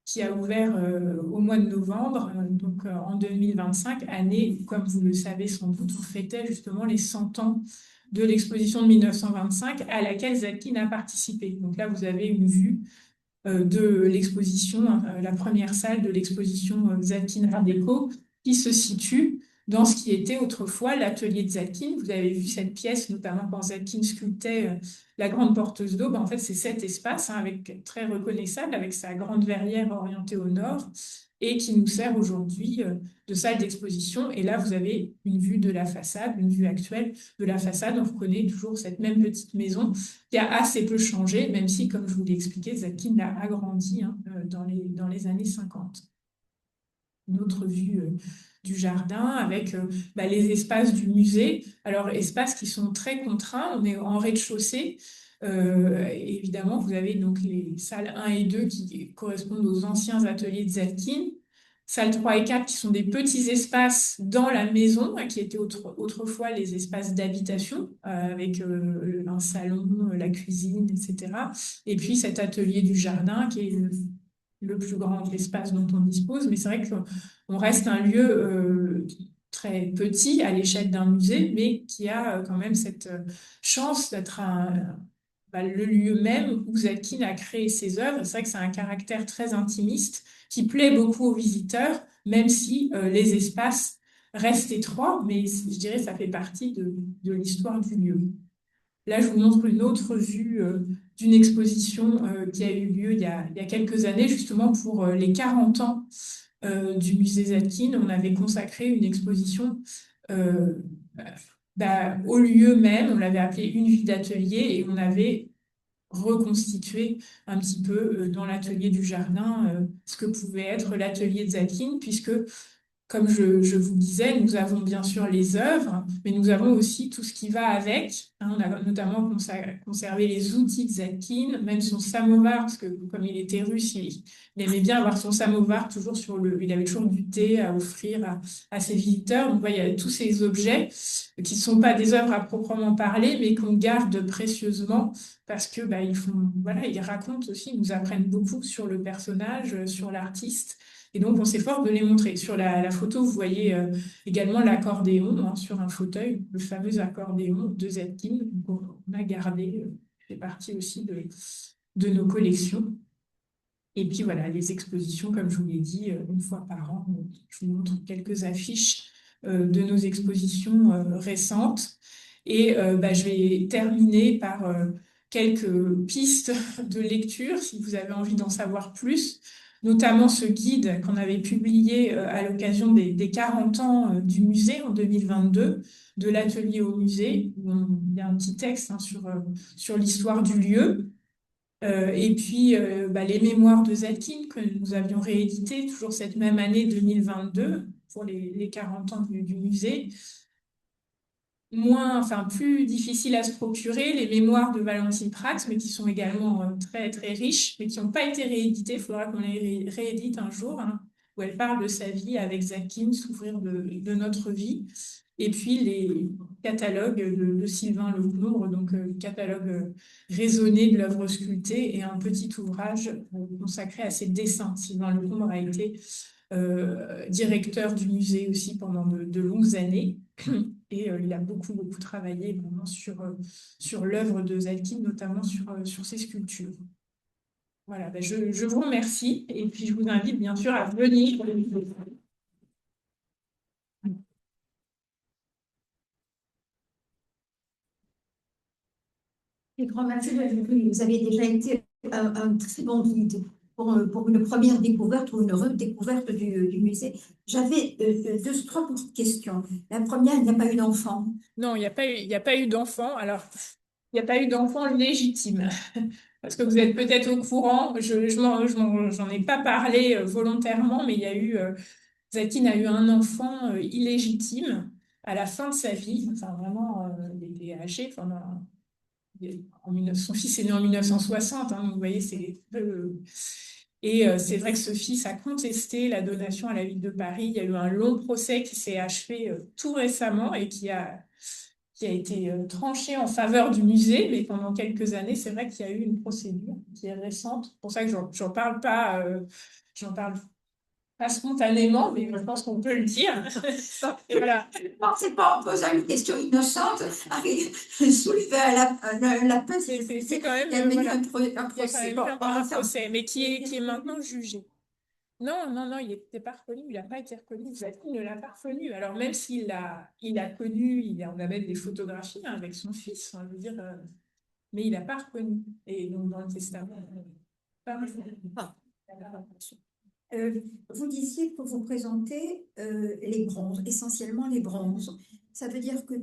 qui a ouvert au mois de novembre, donc en 2025, année où, comme vous le savez sans doute, on fêtait justement les 100 ans de l'exposition de 1925 à laquelle Zadkine a participé. Donc là, vous avez une vue de l'exposition, la première salle de l'exposition Zadkine Art Déco, qui se situe dans ce qui était autrefois l'atelier de Zadkine. Vous avez vu cette pièce, notamment quand Zadkine sculptait la grande porteuse d'eau. Ben, en fait, c'est cet espace, hein, avec, très reconnaissable, avec sa grande verrière orientée au nord, et qui nous sert aujourd'hui de salle d'exposition. Et là, vous avez une vue de la façade, une vue actuelle de la façade. On reconnaît toujours cette même petite maison qui a assez peu changé, même si, comme je vous l'ai expliqué, Zadkine l'a agrandi hein, dans les années 50. Une autre vue du jardin avec les espaces du musée. Alors, espaces qui sont très contraints. On est en rez-de-chaussée. Évidemment, vous avez donc les salles 1 et 2 qui correspondent aux anciens ateliers de Zadkine. Salles 3 et 4 qui sont des petits espaces dans la maison, hein, qui étaient autrefois les espaces d'habitation, avec un salon, la cuisine, etc. Et puis cet atelier du jardin qui est le plus grand espace dont on dispose. Mais c'est vrai qu'on reste un lieu très petit à l'échelle d'un musée, mais qui a quand même cette chance d'être le lieu même où Zadkine a créé ses œuvres. C'est vrai que c'est un caractère très intimiste qui plaît beaucoup aux visiteurs, même si les espaces restent étroits, mais je dirais que ça fait partie de l'histoire du lieu. Là, je vous montre une autre vue d'une exposition qui a eu lieu il y a quelques années, justement pour les 40 ans du musée Zadkine. On avait consacré une exposition euh, au lieu même, on l'avait appelé une vie d'atelier, et on avait reconstitué un petit peu dans l'atelier du jardin ce que pouvait être l'atelier de Zadkine, puisque comme je vous disais, nous avons bien sûr les œuvres, mais nous avons aussi tout ce qui va avec, On a notamment conservé les outils de Zadkine, même son samovar, parce que comme il était russe, il aimait bien avoir son samovar toujours il avait toujours du thé à offrir à ses visiteurs. Donc, il y a tous ces objets qui ne sont pas des œuvres à proprement parler, mais qu'on garde précieusement parce que voilà, ils racontent aussi, ils nous apprennent beaucoup sur le personnage, sur l'artiste. Et donc, on s'efforce de les montrer. Sur la photo, vous voyez également l'accordéon sur un fauteuil, le fameux accordéon de Zetkin. On a gardé, fait partie aussi de nos collections. Et puis voilà, les expositions, comme je vous l'ai dit, une fois par an, je vous montre quelques affiches de nos expositions récentes. Et je vais terminer par quelques pistes de lecture, si vous avez envie d'en savoir plus, notamment ce guide qu'on avait publié à l'occasion des 40 ans du musée en 2022, de l'atelier au musée, où il y a un petit texte sur l'histoire du lieu. Et puis, les mémoires de Zadkine que nous avions rééditées toujours cette même année 2022 pour les 40 ans du musée. Plus difficile à se procurer, les mémoires de Valentine Prax, mais qui sont également très, très riches, mais qui n'ont pas été rééditées. Il faudra qu'on les réédite un jour, où elle parle de sa vie avec Zadkine, s'ouvrir de notre vie. Et puis les catalogues de Sylvain Lecombre, donc catalogue raisonné de l'œuvre sculptée et un petit ouvrage consacré à ses dessins. Sylvain Lecombre a été directeur du musée aussi pendant de longues années. Et il a beaucoup, beaucoup travaillé vraiment sur l'œuvre de Zadkine, notamment sur ses sculptures. Voilà, je vous remercie et puis je vous invite bien sûr à venir. Et grand merci, vous avez déjà été un très bon guide pour une première découverte ou une redécouverte du musée. J'avais trois petites questions. La première, il n'y a pas eu d'enfant. Non, il n'y a pas eu d'enfant. Alors, il n'y a pas eu d'enfant légitime. Parce que vous êtes peut-être au courant, j'en ai pas parlé volontairement, mais il y a eu, Zadkine a eu un enfant illégitime à la fin de sa vie. Enfin, vraiment, il était âgé pendant. Son fils est né en 1960, donc vous voyez, c'est. Et c'est vrai que ce fils a contesté la donation à la ville de Paris. Il y a eu un long procès qui s'est achevé tout récemment et qui a été tranché en faveur du musée, mais pendant quelques années, c'est vrai qu'il y a eu une procédure qui est récente. C'est pour ça que j'en parle pas, j'en parle pas spontanément, mais je pense qu'on peut le dire. Et voilà. C'est pas en posant une question innocente, soulever la pince. C'est quand même un procès. Un procès, mais qui est maintenant jugé. Non, il n'était pas reconnu, il n'a pas été reconnu. Zadkine ne l'a pas reconnu. Alors, même s'il l'a connu, on a même des photographies avec son fils, je veux dire, mais il n'a pas reconnu. Et donc, dans le testament, pas reconnu. Vous disiez que vous présentez les bronzes, essentiellement les bronzes. Ça veut dire que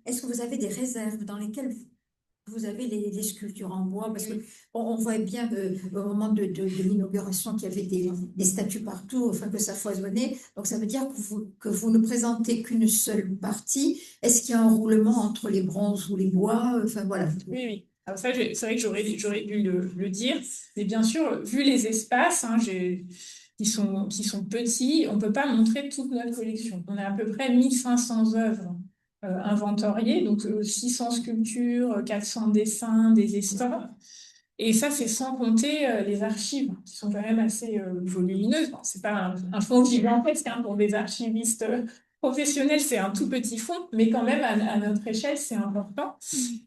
Est-ce que vous avez des réserves dans lesquelles vous avez les sculptures en bois? Parce qu'on voit bien au moment de l'inauguration qu'il y avait des statues partout, enfin que ça foisonnait. Donc ça veut dire que vous ne présentez qu'une seule partie. Est-ce qu'il y a un roulement entre les bronzes ou les bois? Enfin voilà. Oui. Alors ça, c'est vrai que j'aurais dû le dire. Mais bien sûr, vu les espaces qui sont petits, on ne peut pas montrer toute notre collection. On a à peu près 1500 œuvres inventoriées, donc 600 sculptures, 400 dessins, des estampes. Et ça, c'est sans compter les archives, qui sont quand même assez volumineuses. Bon, c'est pas un fonds gigantesque pour des archivistes professionnels, c'est un tout petit fonds, mais quand même, à notre échelle, c'est important.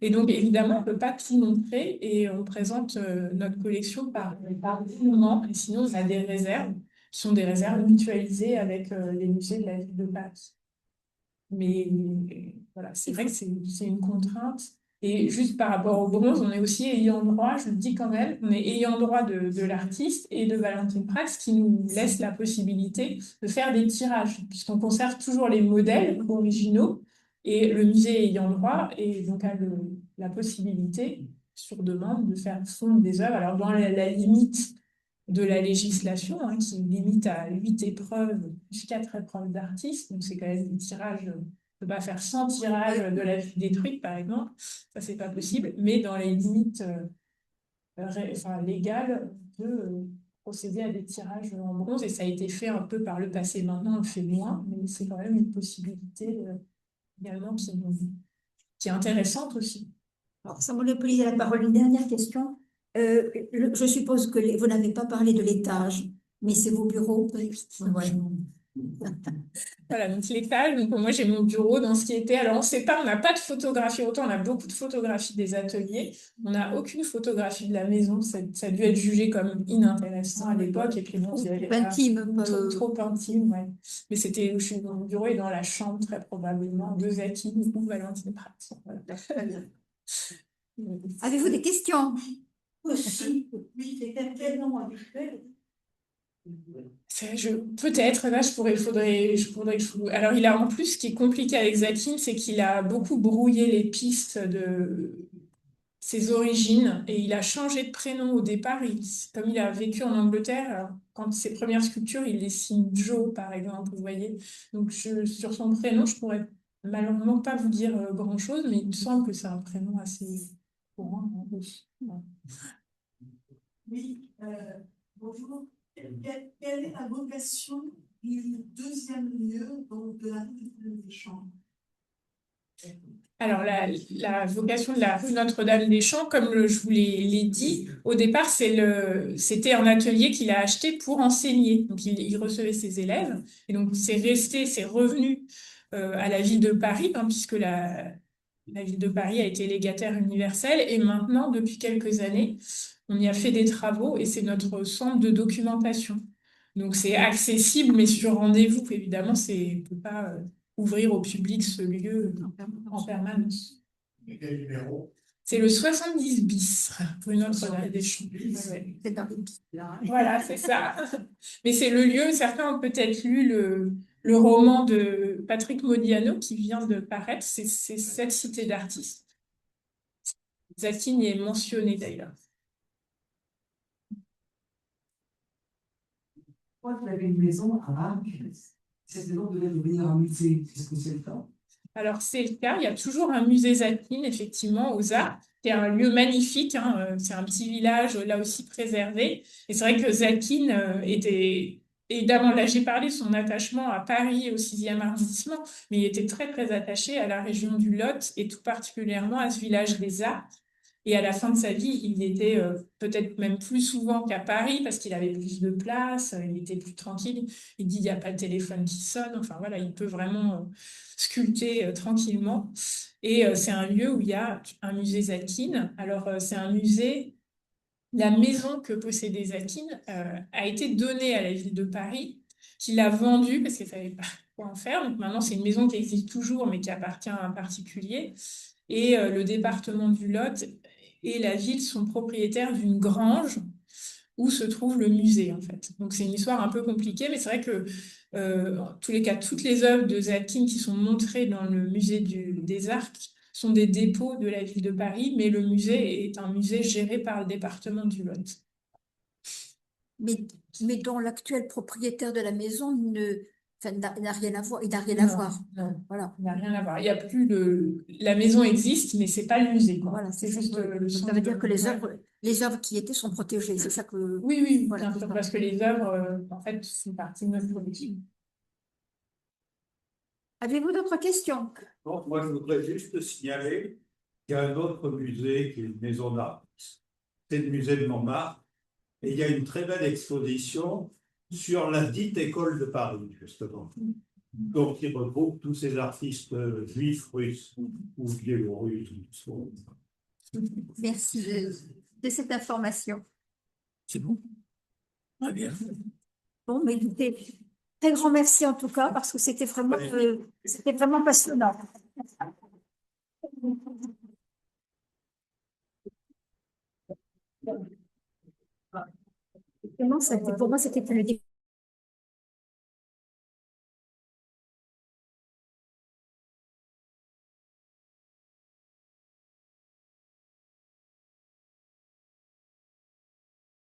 Et donc, évidemment, on ne peut pas tout montrer et on présente notre collection par moment. Et sinon, on a des réserves, qui sont des réserves mutualisées avec les musées de la ville de Paris. Mais voilà, c'est vrai que c'est une contrainte. Et juste par rapport au bronze, on est aussi ayant droit, je le dis quand même, on est ayant droit de l'artiste et de Valentine Prax qui nous laisse la possibilité de faire des tirages, puisqu'on conserve toujours les modèles originaux et le musée ayant droit et donc a la possibilité, sur demande, de faire fondre des œuvres. Alors dans la limite de la législation, qui limite à 8 épreuves plus 4 épreuves d'artistes, donc c'est quand même des tirages peut pas faire 100 tirages de la ville détruite, par exemple. Ça, c'est pas possible. Mais dans les limites légales, on peut procéder à des tirages en bronze. Et ça a été fait un peu par le passé. Maintenant, on le fait moins, mais c'est quand même une possibilité également qui est intéressante aussi. Alors, sans monopoliser la parole, une dernière question. Je suppose que vous n'avez pas parlé de l'étage, mais c'est vos bureaux. Ouais. Voilà, donc l'étage, donc moi j'ai mon bureau dans ce qui était. Alors on ne sait pas, on n'a pas de photographie, autant on a beaucoup de photographies des ateliers, on n'a aucune photographie de la maison, ça a dû être jugé comme inintéressant à l'époque, et puis bon, c'était Intime. trop intime, ouais. Mais c'était, mon bureau est dans la chambre, très probablement, de Zakine ou Valentine Prat. Voilà. Avez-vous des questions? Aussi, oui, c'était tellement habituel. Peut-être, là, Alors, il a en plus, ce qui est compliqué avec Zakine, c'est qu'il a beaucoup brouillé les pistes de ses origines et il a changé de prénom au départ. Comme il a vécu en Angleterre, alors, quand ses premières sculptures, il les signe Joe, par exemple, vous voyez. Donc, sur son prénom, je pourrais malheureusement pas vous dire grand-chose, mais il me semble que c'est un prénom assez courant en plus. Ouais. Oui, bonjour. Quelle est la vocation du deuxième lieu, donc de la rue des Champs? Alors, la vocation de la rue Notre-Dame-des-Champs, comme je vous l'ai dit, au départ, c'était un atelier qu'il a acheté pour enseigner. Donc, il recevait ses élèves. Et donc, c'est revenu à la ville de Paris, hein, puisque la ville de Paris a été légataire universel. Et maintenant, depuis quelques années, on y a fait des travaux et c'est notre centre de documentation. Donc, c'est accessible, mais sur rendez-vous. Évidemment, on ne peut pas ouvrir au public ce lieu en permanence. Et quel numéro? C'est le 70 bis, rue Notre-Dame-des-Champs. Ouais. C'est dans les... Voilà, c'est ça. Mais c'est le lieu, certains ont peut-être lu le roman de Patrick Modiano qui vient de paraître, c'est cette cité d'artistes. Zakine y est mentionné d'ailleurs. Moi, vous avez une maison à Arques. Cette maison devait devenir un musée. Est-ce que c'est le cas? Alors, c'est le cas. Il y a toujours un musée Zakine, effectivement, aux Arts, qui est un lieu magnifique, hein. C'est un petit village, là aussi préservé. Et c'est vrai que Zakine était... Évidemment, là, j'ai parlé de son attachement à Paris et au 6e arrondissement, mais il était très, très attaché à la région du Lot et tout particulièrement à ce village des Arts. Et à la fin de sa vie, il était peut-être même plus souvent qu'à Paris parce qu'il avait plus de place, il était plus tranquille. Il dit, il n'y a pas de téléphone qui sonne. Enfin voilà, il peut vraiment sculpter tranquillement. Et c'est un lieu où il y a un musée Zakine. Alors c'est un musée, la maison que possédait Zakine a été donnée à la ville de Paris, qui l'a vendue parce qu'elle ne savait pas quoi en faire. Donc maintenant, c'est une maison qui existe toujours, mais qui appartient à un particulier. Et le département du Lot et la ville sont propriétaires d'une grange où se trouve le musée, en fait. Donc c'est une histoire un peu compliquée, mais c'est vrai que en tous les cas, toutes les œuvres de Zakine qui sont montrées dans le musée des Arts sont des dépôts de la ville de Paris, mais le musée est un musée géré par le département du Lot. Mais dont l'actuel propriétaire de la maison n'a rien à voir. Il n'a rien à Non, voir. non. Voilà. Il n'y a rien à voir. Il y a plus la maison existe, mais c'est pas le musée, quoi. Voilà, C'est juste le ça centre veut dire que ouais. les œuvres qui étaient sont protégées. C'est ça que. Oui, oui, Voilà, bien sûr, parce que les œuvres, en fait, font partie de notre collection. Avez-vous d'autres questions? Bon, moi, je voudrais juste signaler qu'il y a un autre musée qui est une maison d'art. C'est le musée de Montmartre. Et il y a une très belle exposition sur la dite école de Paris, justement. Donc, il regroupe tous ces artistes juifs, russes ou biélorusses. Merci de cette information. C'est bon? Très bien. Bon, mais écoutez, très grand merci en tout cas, parce que c'était vraiment passionnant. Pour moi, c'était plus le